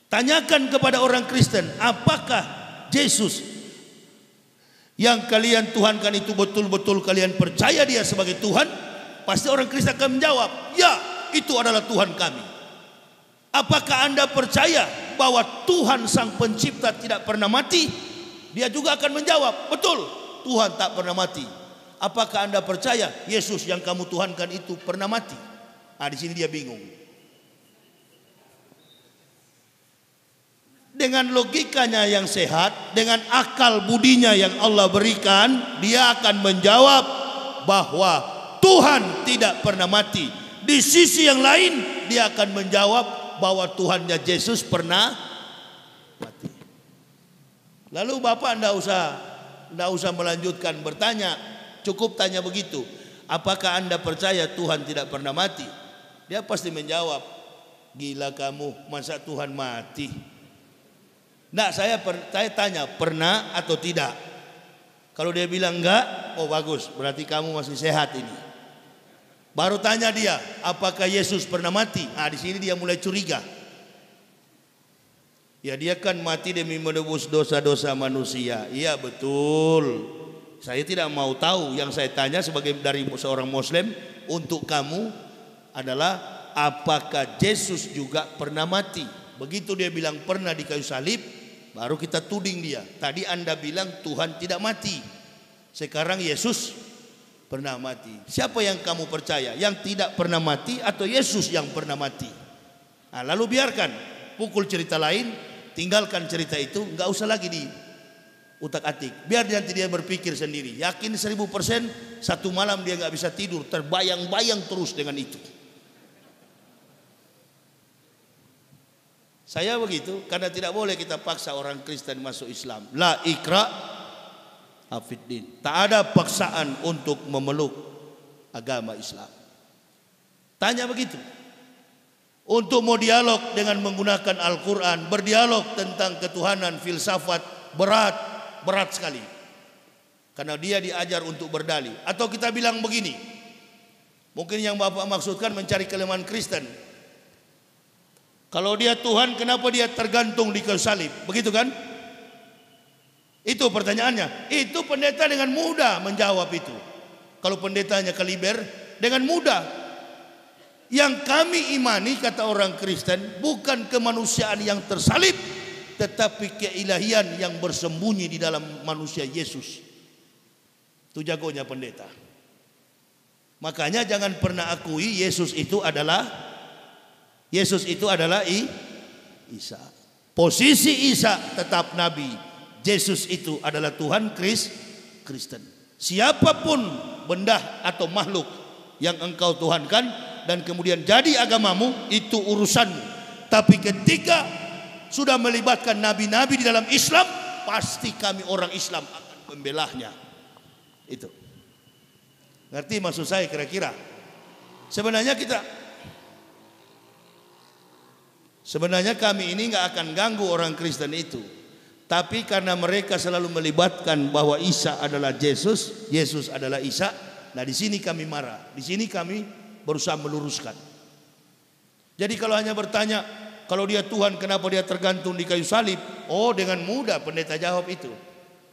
[SPEAKER 1] Tanyakan kepada orang Kristen, apakah Yesus yang kalian tuhankan itu betul-betul kalian percaya dia sebagai Tuhan? Pasti orang Kristen akan menjawab, ya, itu adalah Tuhan kami. Apakah Anda percaya bahwa Tuhan Sang Pencipta tidak pernah mati? Dia juga akan menjawab, betul, Tuhan tak pernah mati. Apakah Anda percaya Yesus yang kamu tuhankan itu pernah mati? Di sini dia bingung. Dengan logikanya yang sehat, dengan akal budinya yang Allah berikan, dia akan menjawab bahwa Tuhan tidak pernah mati. Di sisi yang lain, dia akan menjawab bahwa Tuhannya Yesus pernah mati. Lalu Bapak tidak usah melanjutkan bertanya, cukup tanya begitu. Apakah Anda percaya Tuhan tidak pernah mati? Dia pasti menjawab, gila kamu, masa Tuhan mati? Nah, saya tanya, pernah atau tidak? Kalau dia bilang enggak, oh bagus, berarti kamu masih sehat ini. Baru tanya dia, apakah Yesus pernah mati? Di sini dia mulai curiga. Ya, dia kan mati demi menebus dosa-dosa manusia. Iya betul. Saya tidak mau tahu. Yang saya tanya sebagai dari seorang Muslim untuk kamu adalah, apakah Yesus juga pernah mati? Begitu dia bilang pernah di kayu salib, baru kita tuding dia. Tadi Anda bilang Tuhan tidak mati, sekarang Yesus pernah mati. Siapa yang kamu percaya? Yang tidak pernah mati atau Yesus yang pernah mati? Lalu biarkan, pukul cerita lain, tinggalkan cerita itu, nggak usah lagi di utak-atik. Biar nanti dia berpikir sendiri. Yakin 1000%, satu malam dia nggak bisa tidur, terbayang-bayang terus dengan itu. Saya begitu, karena tidak boleh kita paksa orang Kristen masuk Islam. La ikra Afiddin. Tak ada paksaan untuk memeluk agama Islam. Tanya begitu. Untuk mau dialog dengan menggunakan Al-Quran, berdialog tentang ketuhanan, filsafat, berat sekali. Karena dia diajar untuk berdalih. Atau kita bilang begini, mungkin yang Bapak maksudkan mencari kelemahan Kristen. Kalau dia Tuhan, kenapa dia tergantung di kayu salib? Begitu kan? Itu pertanyaannya. Itu pendeta dengan mudah menjawab itu. Kalau pendetanya kaliber, dengan mudah. Yang kami imani, kata orang Kristen, bukan kemanusiaan yang tersalib, tetapi keilahian yang bersembunyi di dalam manusia Yesus. Itu jagonya pendeta. Makanya jangan pernah akui Yesus itu adalah Isa. Posisi Isa tetap nabi. Yesus itu adalah Tuhan Kristen. Siapapun benda atau makhluk yang engkau tuhankan dan kemudian jadi agamamu, itu urusanmu. Tapi ketika sudah melibatkan nabi-nabi di dalam Islam, pasti kami orang Islam akan membelahnya. Itu. Ngerti maksud saya kira-kira? Sebenarnya kami ini nggak akan ganggu orang Kristen itu. Tapi karena mereka selalu melibatkan bahwa Isa adalah Yesus, Yesus adalah Isa. Nah, di sini kami marah. Di sini kami berusaha meluruskan. Jadi kalau hanya bertanya, kalau dia Tuhan kenapa dia tergantung di kayu salib? Oh, dengan mudah pendeta jawab itu.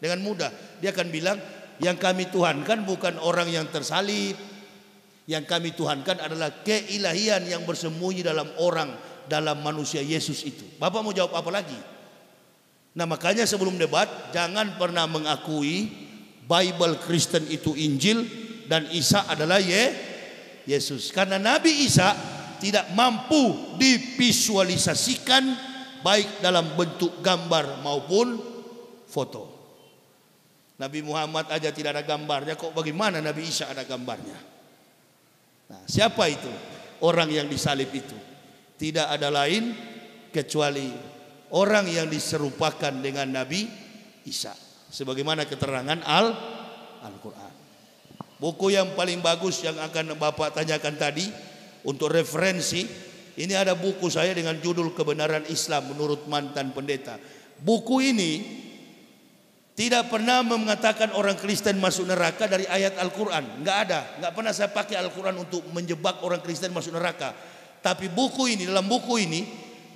[SPEAKER 1] Dengan mudah. Dia akan bilang, yang kami tuhankan bukan orang yang tersalib. Yang kami tuhankan adalah keilahian yang bersembunyi dalam orang, dalam manusia Yesus itu. Bapak mau jawab apa lagi? Nah makanya sebelum debat jangan pernah mengakui Bible Kristen itu Injil dan Isa adalah Yesus. Karena Nabi Isa tidak mampu divisualisasikan baik dalam bentuk gambar maupun foto. Nabi Muhammad aja tidak ada gambarnya, kok bagaimana Nabi Isa ada gambarnya? Nah, siapa itu? Orang yang disalib itu tidak ada lain kecuali orang yang diserupakan dengan Nabi Isa, sebagaimana keterangan Al-Quran. Buku yang paling bagus yang akan Bapak tanyakan tadi untuk referensi, ini ada buku saya dengan judul Kebenaran Islam Menurut Mantan Pendeta. Buku ini tidak pernah mengatakan orang Kristen masuk neraka dari ayat Al-Quran. Enggak ada, enggak pernah saya pakai Al-Quran untuk menjebak orang Kristen masuk neraka. Tapi buku ini, dalam buku ini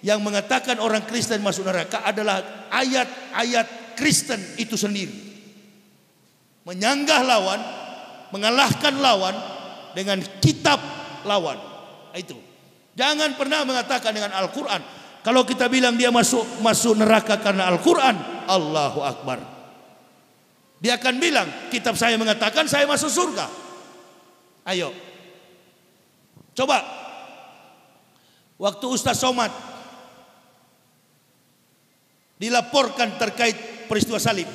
[SPEAKER 1] yang mengatakan orang Kristen masuk neraka adalah ayat-ayat Kristen itu sendiri. Menyanggah lawan, mengalahkan lawan dengan kitab lawan. Itu. Jangan pernah mengatakan dengan Al-Quran. Kalau kita bilang dia masuk neraka karena Al-Quran, Allahu Akbar. Dia akan bilang, kitab saya mengatakan saya masuk surga. Ayo. Coba. Waktu Ustaz Somad dilaporkan terkait peristiwa salib,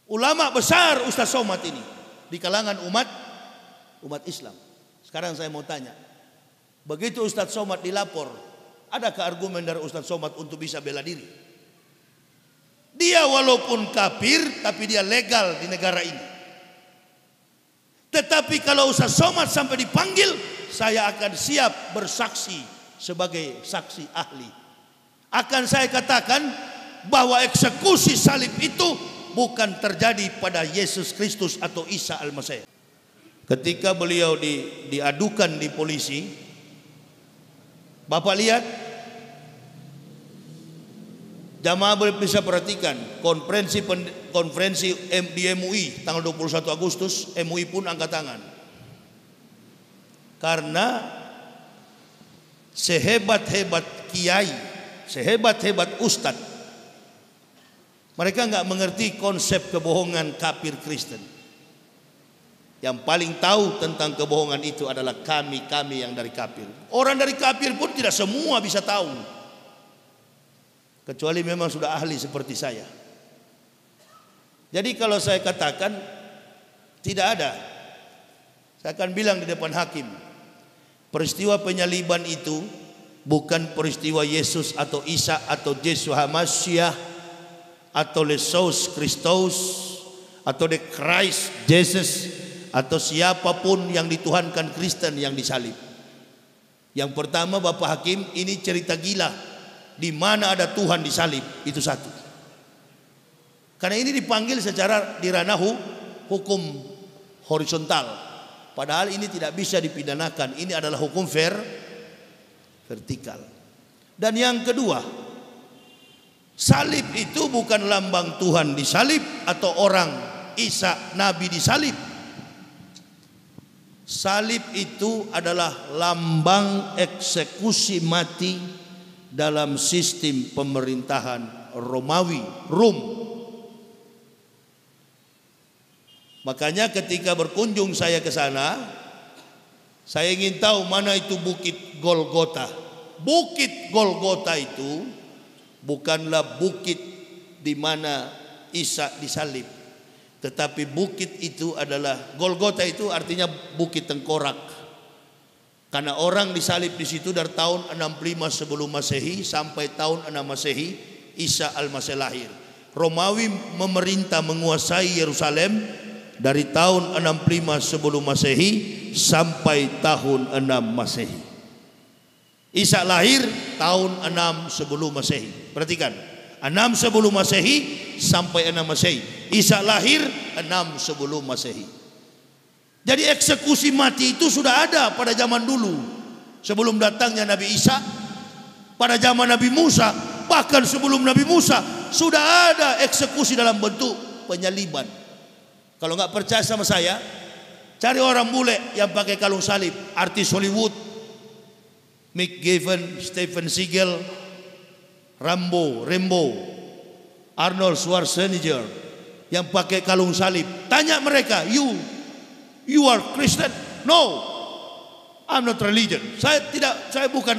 [SPEAKER 1] ulama besar Ustaz Somad ini di kalangan umat Islam. Sekarang saya mau tanya, begitu Ustaz Somad dilapor, adakah argumen dari Ustaz Somad untuk bisa bela diri? Dia walaupun kafir tapi dia legal di negara ini. Tetapi kalau Ustaz Somad sampai dipanggil, saya akan siap bersaksi sebagai saksi ahli. Akan saya katakan bahwa eksekusi salib itu bukan terjadi pada Yesus Kristus atau Isa Al-Masih. Ketika beliau diadukan di polisi, Bapak lihat, jamaah bisa perhatikan konferensi di MUI tanggal 21 Agustus, MUI pun angkat tangan. Karena sehebat-hebat kiai, sehebat-hebat ustadz, mereka nggak mengerti konsep kebohongan kafir Kristen. Yang paling tahu tentang kebohongan itu adalah kami yang dari kafir. Orang dari kafir pun tidak semua bisa tahu, kecuali memang sudah ahli seperti saya. Jadi kalau saya katakan tidak ada, saya akan bilang di depan hakim, peristiwa penyaliban itu bukan peristiwa Yesus atau Isa atau Yeshua Hamashiach atau Yesus Kristus atau the Christ Jesus atau siapapun yang dituhankan Kristen yang disalib. Yang pertama, Bapak Hakim, ini cerita gila. Di mana ada Tuhan disalib, itu satu. Karena ini dipanggil secara di ranah hukum horizontal. Padahal ini tidak bisa dipidanakan. Ini adalah hukum vertikal. Dan yang kedua, salib itu bukan lambang Tuhan disalib atau orang Isa Nabi disalib. Salib itu adalah lambang eksekusi mati dalam sistem pemerintahan Romawi, Rum. Makanya ketika berkunjung saya ke sana, saya ingin tahu mana itu Bukit Golgota. Bukit Golgota itu bukanlah bukit di mana Isa disalib, tetapi bukit itu adalah Golgota, itu artinya bukit tengkorak. Karena orang disalib di situ dari tahun 65 sebelum Masehi sampai tahun 6 Masehi Isa Al-Masih lahir. Romawi memerintah menguasai Yerusalem dari tahun 65 sebelum Masehi sampai tahun 6 Masehi. Isa lahir tahun 6 sebelum Masehi. Perhatikan, 6 sebelum Masehi sampai 6 Masehi. Isa lahir 6 sebelum Masehi. Jadi eksekusi mati itu sudah ada pada zaman dulu, sebelum datangnya Nabi Isa. Pada zaman Nabi Musa, bahkan sebelum Nabi Musa sudah ada eksekusi dalam bentuk penyaliban. Kalau nggak percaya sama saya, cari orang bule yang pakai kalung salib, artis Hollywood, Mick Gavin, Stephen Seagal, Rambo, Arnold Schwarzenegger yang pakai kalung salib. Tanya mereka, you are Christian? No, I'm not religion. Saya bukan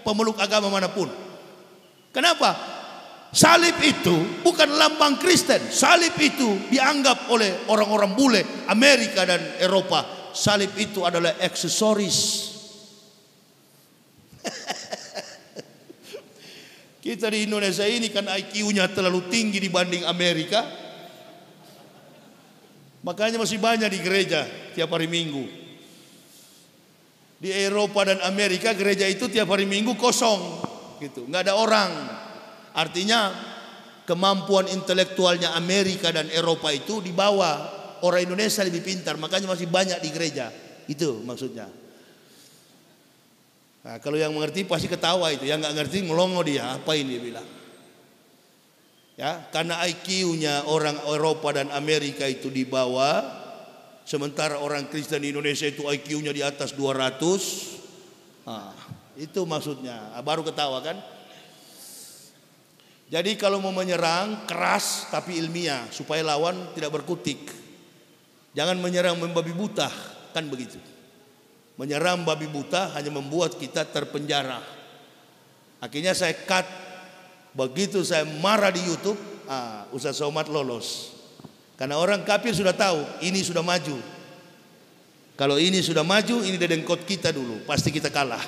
[SPEAKER 1] pemeluk agama manapun. Kenapa? Salib itu bukan lambang Kristen. Salib itu dianggap oleh orang-orang bule Amerika dan Eropa, salib itu adalah aksesoris. Kita di Indonesia ini kan IQ-nya terlalu tinggi dibanding Amerika. Makanya masih banyak di gereja tiap hari Minggu. Di Eropa dan Amerika gereja itu tiap hari Minggu kosong gitu, nggak ada orang. Artinya kemampuan intelektualnya Amerika dan Eropa itu di bawah orang Indonesia, lebih pintar, makanya masih banyak di gereja. Itu maksudnya. Nah, kalau yang mengerti pasti ketawa itu, yang nggak ngerti melongo dia, apa ini dia bilang. Ya, karena IQ-nya orang Eropa dan Amerika itu di bawah, sementara orang Kristen di Indonesia itu IQ-nya di atas 200. Nah, itu maksudnya. Baru ketawa kan? Jadi kalau mau menyerang keras tapi ilmiah supaya lawan tidak berkutik. Jangan menyerang membabi buta, kan begitu. Menyerang babi buta hanya membuat kita terpenjara. Akhirnya saya cut. Begitu saya marah di YouTube, Ustaz Somad lolos. Karena orang kafir sudah tahu ini sudah maju. Kalau ini sudah maju, ini dedengkot kita dulu, pasti kita kalah.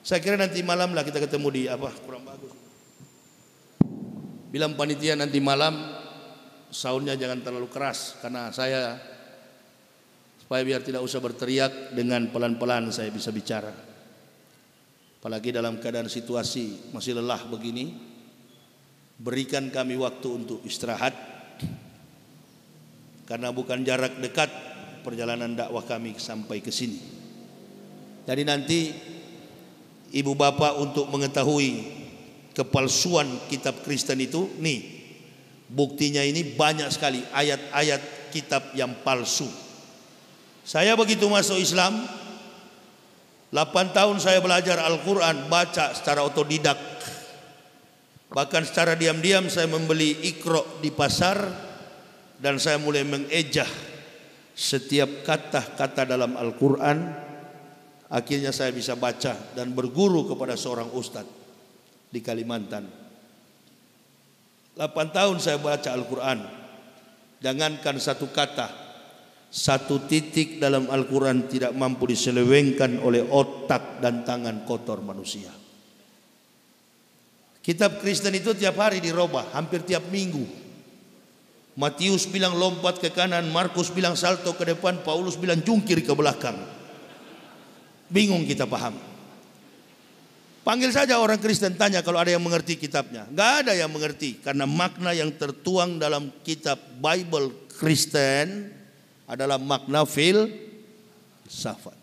[SPEAKER 1] Saya kira nanti malam lah kita ketemu di kurang bagus. Bilang panitia nanti malam soundnya jangan terlalu keras, karena saya supaya biar tidak usah berteriak, dengan pelan-pelan saya bisa bicara. Apalagi dalam keadaan situasi masih lelah begini, berikan kami waktu untuk istirahat. Karena bukan jarak dekat perjalanan dakwah kami sampai ke sini. Jadi nanti ibu bapak untuk mengetahui kepalsuan kitab Kristen itu, nih buktinya ini banyak sekali ayat-ayat kitab yang palsu. Saya begitu masuk Islam, 8 tahun saya belajar Al-Quran, baca secara otodidak. Bahkan secara diam-diam saya membeli Iqra di pasar, dan saya mulai mengejah setiap kata-kata dalam Al-Quran. Akhirnya saya bisa baca dan berguru kepada seorang ustadz di Kalimantan. 8 tahun saya baca Al-Quran. Jangankan satu kata, satu titik dalam Al-Quran tidak mampu diselewengkan oleh otak dan tangan kotor manusia. Kitab Kristen itu tiap hari dirubah, hampir tiap minggu. Matius bilang lompat ke kanan, Markus bilang salto ke depan, Paulus bilang jungkir ke belakang. Bingung kita paham. Panggil saja orang Kristen, tanya kalau ada yang mengerti kitabnya. Gak ada yang mengerti, karena makna yang tertuang dalam kitab Bible Kristen adalah makna filsafat.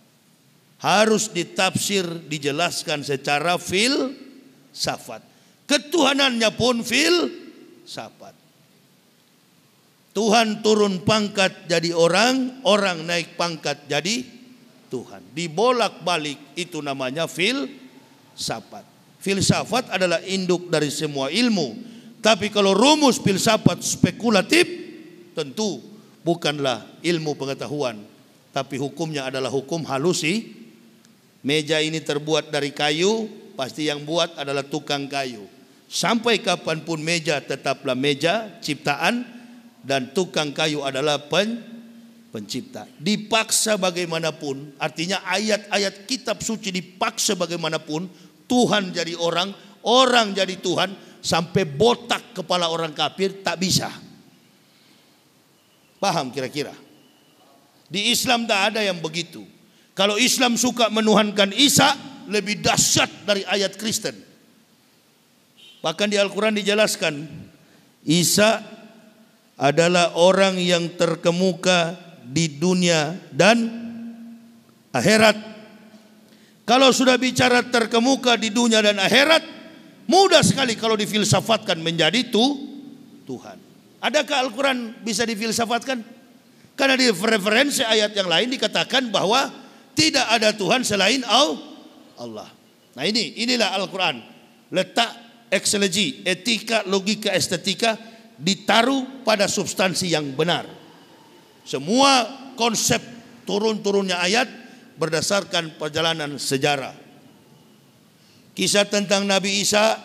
[SPEAKER 1] Harus ditafsir, dijelaskan secara filsafat. Ketuhanannya pun filsafat. Tuhan turun pangkat jadi orang, orang naik pangkat jadi Tuhan. Dibolak-balik, itu namanya filsafat. Filsafat adalah induk dari semua ilmu. Tapi kalau rumus filsafat spekulatif, tentu bukanlah ilmu pengetahuan, tapi hukumnya adalah hukum halusi. Meja ini terbuat dari kayu, pasti yang buat adalah tukang kayu. Sampai kapanpun meja tetaplah meja ciptaan, dan tukang kayu adalah pencipta. Dipaksa bagaimanapun, artinya ayat-ayat kitab suci dipaksa bagaimanapun, Tuhan jadi orang, orang jadi Tuhan, sampai botak kepala orang kafir tak bisa. Paham kira-kira? Di Islam tak ada yang begitu. Kalau Islam suka menuhankan Isa, lebih dahsyat dari ayat Kristen. Bahkan di Al-Quran dijelaskan, Isa adalah orang yang terkemuka di dunia dan akhirat. Kalau sudah bicara terkemuka di dunia dan akhirat, mudah sekali kalau difilsafatkan menjadi Tuhan. Adakah Al-Quran bisa difilsafatkan? Karena di referensi ayat yang lain dikatakan bahwa tidak ada Tuhan selain Allah. Nah inilah Al-Quran. letak eksegesi, etika, logika, estetika ditaruh pada substansi yang benar. Semua konsep turun-turunnya ayat berdasarkan perjalanan sejarah. Kisah tentang Nabi Isa,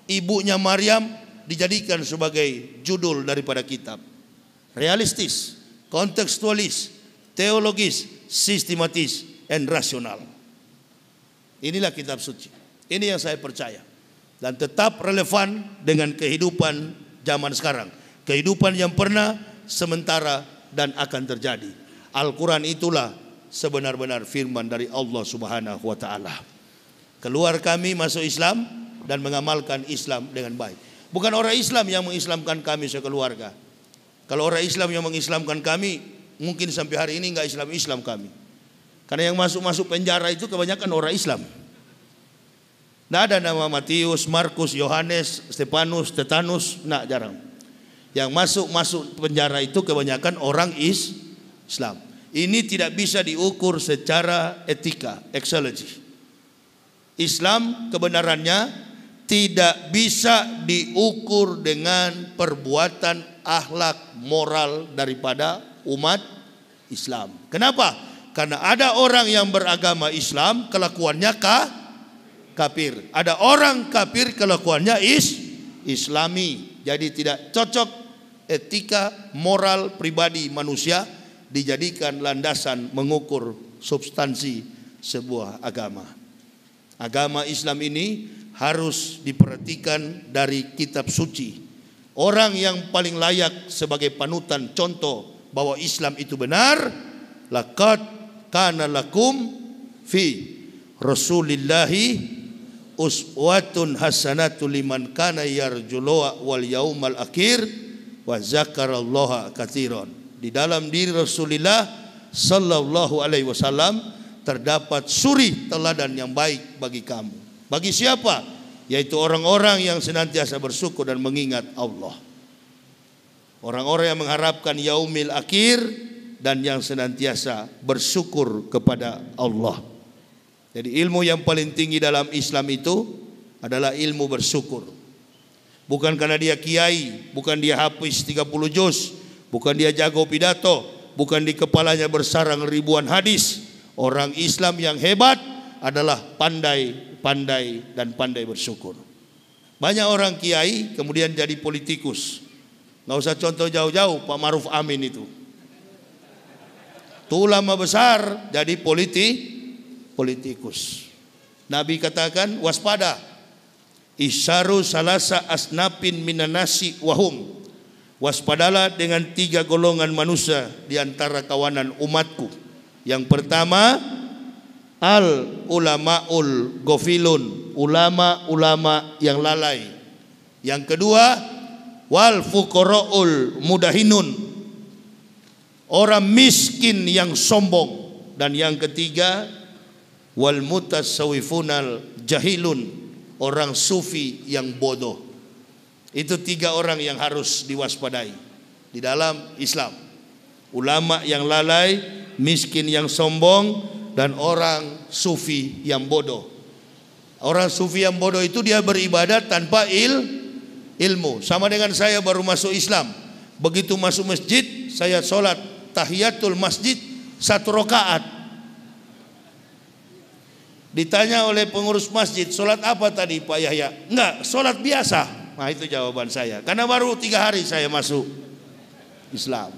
[SPEAKER 1] ibunya Maryam dijadikan sebagai judul daripada kitab. Realistis, kontekstualis, teologis, sistematis, dan rasional. Inilah kitab suci. Ini yang saya percaya. Dan tetap relevan dengan kehidupan zaman sekarang. Kehidupan yang pernah, sementara, dan akan terjadi. Al-Quran itulah sebenar-benar firman dari Allah Subhanahu wa ta'ala. Keluar kami masuk Islam dan mengamalkan Islam dengan baik. Bukan orang Islam yang mengislamkan kami sekeluarga. Kalau orang Islam yang mengislamkan kami, mungkin sampai hari ini enggak Islam kami. Karena yang masuk penjara itu kebanyakan orang Islam. Tidak ada nama Matius, Markus, Yohanes, Stefanus, Tetanus, nah jarang. Yang masuk penjara itu kebanyakan orang Islam. Ini tidak bisa diukur secara etika, eksegesi. Islam kebenarannya tidak bisa diukur dengan perbuatan akhlak moral daripada umat Islam. Kenapa? Karena ada orang yang beragama Islam kelakuannya kafir. Ada orang kafir kelakuannya Islami. Jadi tidak cocok etika moral pribadi manusia dijadikan landasan mengukur substansi sebuah agama. Agama Islam ini harus diperhatikan dari kitab suci. Orang yang paling layak sebagai panutan contoh bahwa Islam itu benar, laqad kana lakum fi Rasulillahi uswatun hasanatun liman kana yarjullaha wal yaumal akhir wa zakarallaha katsiran. Di dalam diri Rasulullah sallallahu alaihi wasallam terdapat suri teladan yang baik bagi kamu. Bagi siapa? Yaitu orang-orang yang senantiasa bersyukur dan mengingat Allah. Orang-orang yang mengharapkan yaumil akhir dan yang senantiasa bersyukur kepada Allah. Jadi ilmu yang paling tinggi dalam Islam itu adalah ilmu bersyukur. Bukan karena dia kiai, bukan dia hafiz 30 juz, bukan dia jago pidato, bukan di kepalanya bersarang ribuan hadis. Orang Islam yang hebat adalah pandai bersyukur. Banyak orang kiai kemudian jadi politikus. Nggak usah contoh jauh-jauh, Pak Maruf Amin itu. Itu ulama besar jadi politikus. Nabi katakan waspada. Isyaru salasa asnapin minanasi wahum. Waspadalah dengan 3 golongan manusia di antara kawanan umatku. Yang pertama, al ulamaul gofilun, ulama-ulama yang lalai. Yang kedua, wal fuqaraul mudahinun, orang miskin yang sombong. Dan yang ketiga, wal mutasawwifunal jahilun, orang sufi yang bodoh. Itu 3 orang yang harus diwaspadai di dalam Islam. Ulama yang lalai, miskin yang sombong, dan orang sufi yang bodoh. Orang sufi yang bodoh itu dia beribadat tanpa ilmu. Sama dengan saya baru masuk Islam. Begitu masuk masjid, saya sholat tahiyatul masjid 1 rakaat. Ditanya oleh pengurus masjid, sholat apa tadi Pak Yahya? Enggak, sholat biasa. Nah itu jawaban saya. Karena baru 3 hari saya masuk Islam.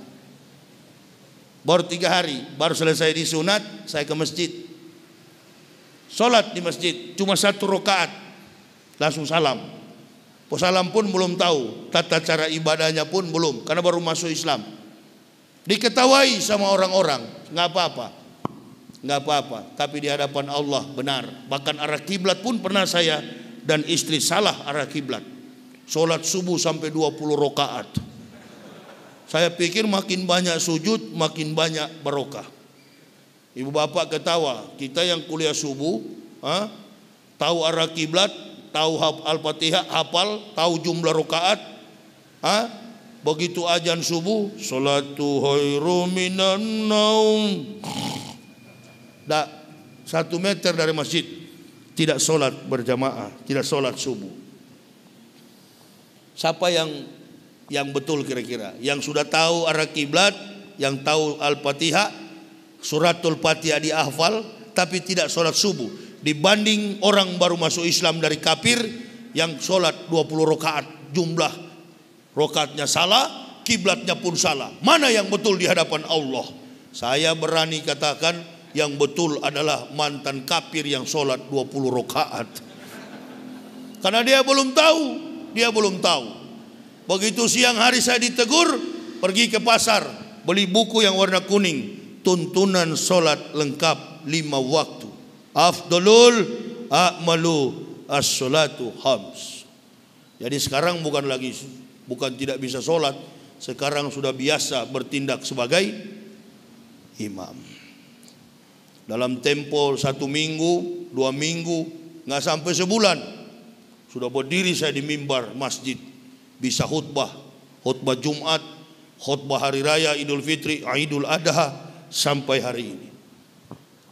[SPEAKER 1] Baru 3 hari, baru selesai disunat, saya ke masjid. Sholat di masjid, cuma 1 rakaat, langsung salam. Salam pun belum tahu, tata cara ibadahnya pun belum, karena baru masuk Islam. Diketawai sama orang-orang, nggak apa-apa. Tapi di hadapan Allah benar. Bahkan arah kiblat pun pernah saya dan istri salah arah kiblat. Sholat subuh sampai 20 rakaat. Saya pikir makin banyak sujud, makin banyak barokah. Ibu bapak ketawa, kita yang kuliah subuh, tahu arah kiblat, tahu Al-Fatihah, hafal, tahu jumlah rakaat, begitu azan subuh, salatu khairum minan naum. 1 meter dari masjid, tidak sholat berjamaah, tidak sholat subuh. Siapa yang betul kira-kira? Yang sudah tahu arah kiblat, yang tahu Al-Fatihah, suratul Fatihah dihafal, tapi tidak sholat subuh. Dibanding orang baru masuk Islam dari kafir yang sholat 20 rakaat, jumlah rakaatnya salah, kiblatnya pun salah. Mana yang betul di hadapan Allah? Saya berani katakan yang betul adalah mantan kafir yang sholat 20 rakaat. Karena dia belum tahu. Begitu siang hari saya ditegur, pergi ke pasar, beli buku yang warna kuning, tuntunan sholat lengkap 5 waktu. Afdalul a'malu as-sholatu khams. Jadi sekarang bukan tidak bisa sholat, sekarang sudah biasa bertindak sebagai imam. Dalam tempo 1 minggu, 2 minggu, nggak sampai sebulan, sudah berdiri saya di mimbar masjid, bisa khutbah Jumat, khutbah hari raya Idul Fitri, Idul Adha, sampai hari ini.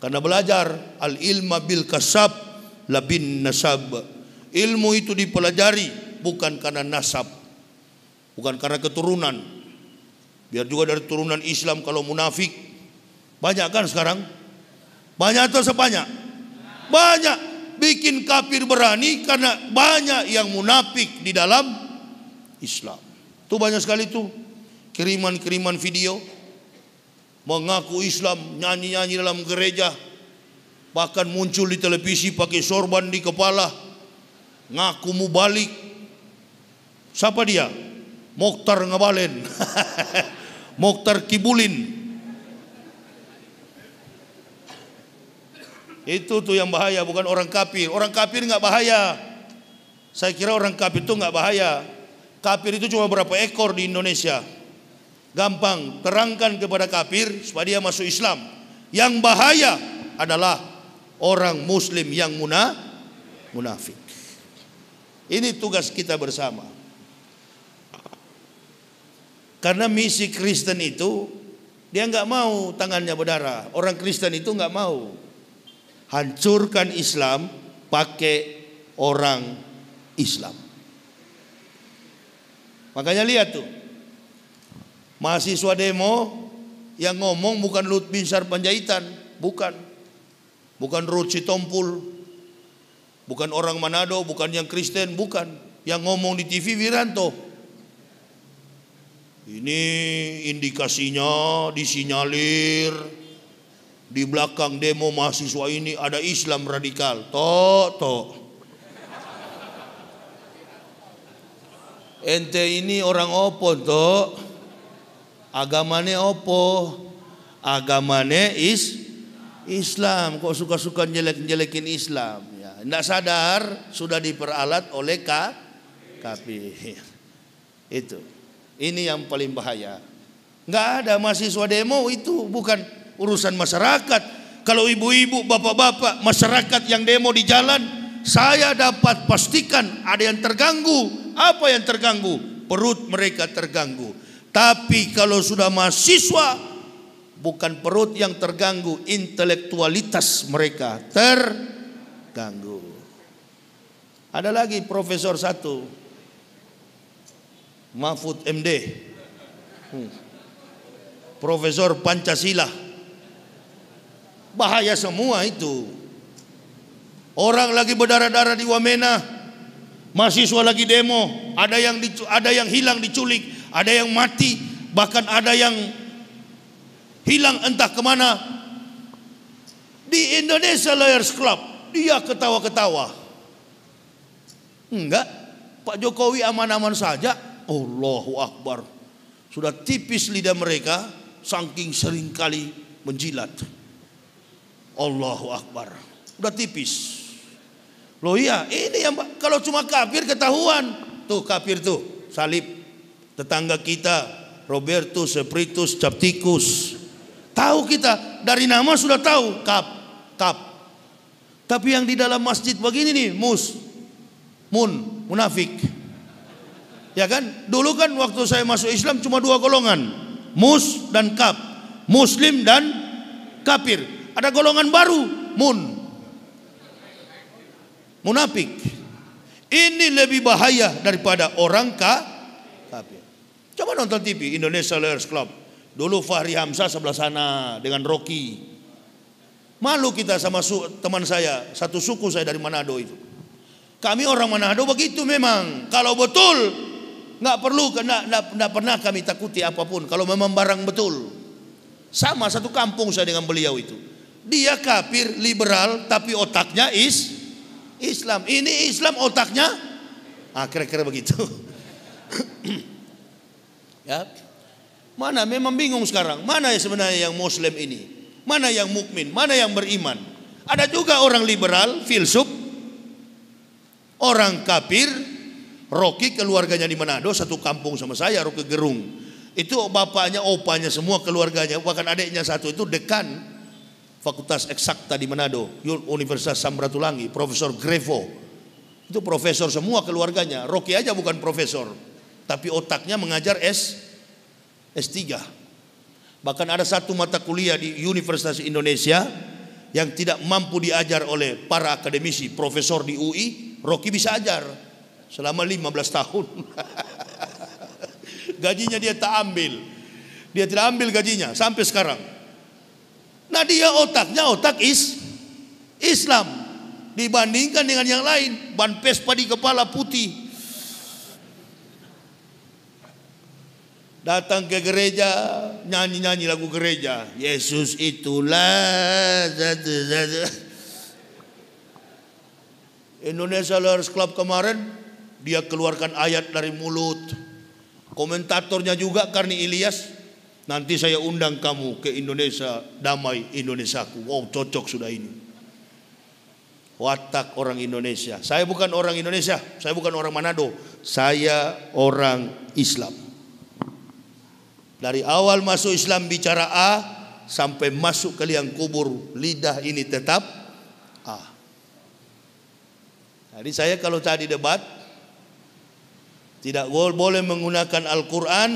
[SPEAKER 1] Karena belajar al-ilma bil kasab labin nasab. Ilmu itu dipelajari bukan karena nasab, bukan karena keturunan. Biar juga dari turunan Islam kalau munafik banyak kan sekarang? Banyak atau sebanyak? Banyak. Bikin kafir berani karena banyak yang munafik di dalam Islam. Itu banyak sekali tuh kiriman-kiriman video mengaku Islam, nyanyi-nyanyi dalam gereja, bahkan muncul di televisi pakai sorban di kepala, ngaku mubalik. Siapa dia? Mokhtar Ngabalen. Mokhtar Kibulin. Itu tuh yang bahaya, bukan orang kafir. Orang kafir nggak bahaya. Saya kira orang kafir itu nggak bahaya. Kafir itu cuma berapa ekor di Indonesia. Gampang, terangkan kepada kafir supaya dia masuk Islam. Yang bahaya adalah orang Muslim yang munafik. Ini tugas kita bersama. Karena misi Kristen itu dia nggak mau tangannya berdarah. Orang Kristen itu nggak mau hancurkan Islam pakai orang Islam. Makanya lihat tuh, mahasiswa demo yang ngomong bukan Lut Binsar Panjaitan, bukan Ruth Sitompul, bukan orang Manado, bukan yang Kristen, bukan. Yang ngomong di TV Wiranto. Ini indikasinya disinyalir di belakang demo mahasiswa ini ada Islam radikal. Ente ini orang opo toh? Agamane opo? Agamane Islam. Kok suka-suka jelek-jelekin Islam? Ya, tidak sadar sudah diperalat oleh kafir. Itu. Ini yang paling bahaya. Nggak ada mahasiswa demo, itu bukan urusan masyarakat. Kalau ibu-ibu, bapak-bapak, masyarakat yang demo di jalan, saya dapat pastikan ada yang terganggu. Apa yang terganggu? Perut mereka terganggu. Tapi kalau sudah mahasiswa, bukan perut yang terganggu, intelektualitas mereka terganggu. Ada lagi profesor satu, Mahfud MD, Profesor Pancasila. Bahaya semua itu. Orang lagi berdarah-darah di Wamena, mahasiswa lagi demo, ada yang hilang diculik, ada yang mati, bahkan ada yang hilang entah kemana. Di Indonesia Lawyers Club dia ketawa-ketawa. Enggak, Pak Jokowi aman-aman saja. Allahu Akbar. Sudah tipis lidah mereka saking sering kali menjilat. Allahu Akbar. Udah tipis. Loh iya, ini yang kalau cuma kafir ketahuan. Tuh kafir tuh, salib. Tetangga kita Robertus Spiritus Capticus. Tahu kita, dari nama sudah tahu kap. Tapi yang di dalam masjid begini nih, munafik. Ya kan? Dulu kan waktu saya masuk Islam cuma 2 golongan, mus dan kap, muslim dan kafir. Ada golongan baru, munafik. Ini lebih bahaya daripada orang kafir. Coba nonton TV Indonesia Lawyers Club. Dulu Fahri Hamzah sebelah sana dengan Rocky. Malu kita sama teman saya, satu suku saya dari Manado itu. Kami orang Manado begitu memang. Kalau betul, nggak pernah kami takuti apapun. Kalau memang barang betul, sama satu kampung saya dengan beliau itu. Dia kafir, liberal, tapi otaknya Islam. Ini Islam otaknya, kira-kira begitu. Ya, mana memang bingung sekarang. Mana yang sebenarnya yang Muslim ini? Mana yang mukmin? Mana yang beriman? Ada juga orang liberal, filsuf, orang kafir. Rocky keluarganya di Manado, satu kampung sama saya, Rocky Gerung. Itu bapaknya, opanya, semua keluarganya, bahkan adiknya satu itu dekan Fakultas Eksakta di Manado, Universitas Samratulangi, Profesor Grevo. Itu profesor semua keluarganya. Rocky aja bukan profesor, tapi otaknya mengajar S3. Bahkan ada satu mata kuliah di Universitas Indonesia yang tidak mampu diajar oleh para akademisi, profesor di UI, Rocky bisa ajar selama 15 tahun. Gajinya dia tak ambil. Dia tidak ambil gajinya sampai sekarang. Nah, dia otaknya otak Islam dibandingkan dengan yang lain. Ban Vespa di kepala putih. Datang ke gereja, nyanyi-nyanyi lagu gereja. Yesus itulah. Indonesia Lawyers Club kemarin, dia keluarkan ayat dari mulut. Komentatornya juga Karni Ilyas. Nanti saya undang kamu ke Indonesia, damai Indonesiaku. Wow, cocok sudah ini. Watak orang Indonesia. Saya bukan orang Indonesia, saya bukan orang Manado. Saya orang Islam. Dari awal masuk Islam bicara A, sampai masuk ke liang kubur, lidah ini tetap A. Jadi saya kalau tadi debat, tidak boleh menggunakan Al-Quran,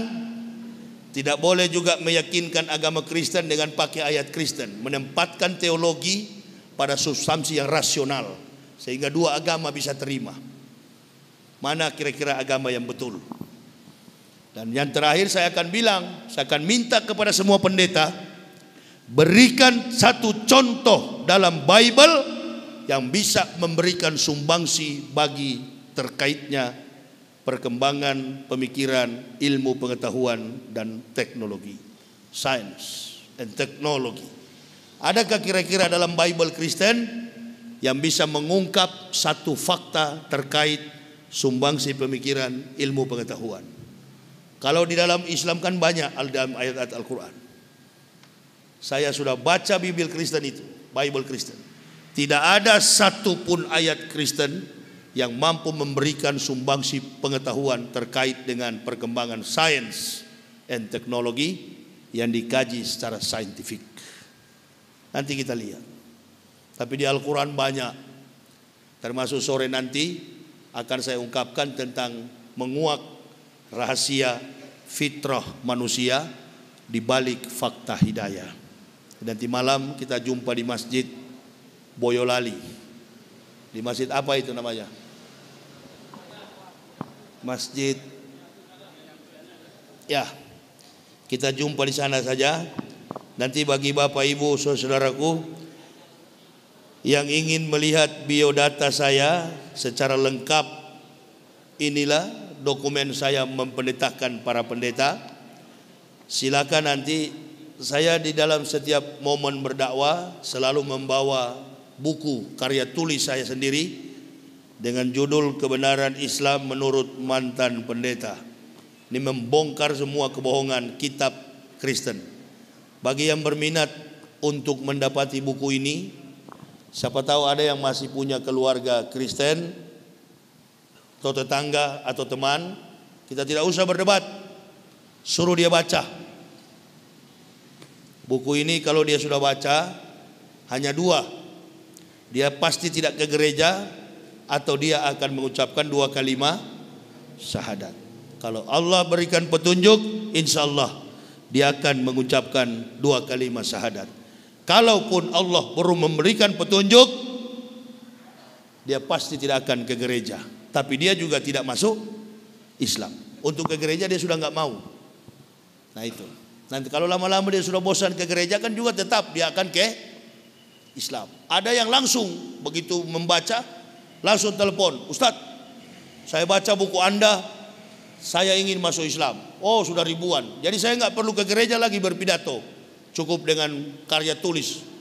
[SPEAKER 1] tidak boleh juga meyakinkan agama Kristen dengan pakai ayat Kristen. Menempatkan teologi pada substansi yang rasional, sehingga dua agama bisa terima. Mana kira-kira agama yang betul? Dan yang terakhir saya akan bilang, saya akan minta kepada semua pendeta, berikan satu contoh dalam Bible yang bisa memberikan sumbangsi bagi terkaitnya perkembangan pemikiran, ilmu pengetahuan dan teknologi, science and technology. Adakah kira-kira dalam Bible Kristen yang bisa mengungkap satu fakta terkait sumbangsi pemikiran, ilmu pengetahuan? Kalau di dalam Islam kan banyak dalam ayat-ayat Al-Quran. Saya sudah baca Bible Kristen itu, Bible Kristen. Tidak ada satupun ayat Kristen yang mampu memberikan sumbangsi pengetahuan terkait dengan perkembangan sains and teknologi yang dikaji secara saintifik. Nanti kita lihat. Tapi di Al-Quran banyak. Termasuk sore nanti akan saya ungkapkan tentang menguak rahasia fitrah manusia di balik fakta hidayah. Nanti malam kita jumpa di Masjid Boyolali. Di masjid apa itu namanya? Masjid, ya, kita jumpa di sana saja. Nanti bagi Bapak Ibu saudaraku yang ingin melihat biodata saya secara lengkap, inilah dokumen saya mempendetakan para pendeta. Silakan nanti, saya di dalam setiap momen berdakwah selalu membawa buku karya tulis saya sendiri dengan judul Kebenaran Islam Menurut Mantan Pendeta. Ini membongkar semua kebohongan kitab Kristen. Bagi yang berminat untuk mendapati buku ini, siapa tahu ada yang masih punya keluarga Kristen atau tetangga atau teman, kita tidak usah berdebat, suruh dia baca. Buku ini kalau dia sudah baca, hanya dua, dia pasti tidak ke gereja, atau dia akan mengucapkan 2 kalimat syahadat. Kalau Allah berikan petunjuk, insya Allah dia akan mengucapkan 2 kalimat syahadat. Kalaupun Allah baru memberikan petunjuk, dia pasti tidak akan ke gereja. Tapi dia juga tidak masuk Islam. Untuk ke gereja dia sudah nggak mau. Nah itu. Nanti kalau lama-lama dia sudah bosan ke gereja kan juga tetap dia akan ke Islam. Ada yang langsung begitu membaca langsung telepon, Ustadz, saya baca buku Anda, saya ingin masuk Islam. Oh sudah ribuan. Jadi saya nggak perlu ke gereja lagi berpidato, cukup dengan karya tulis.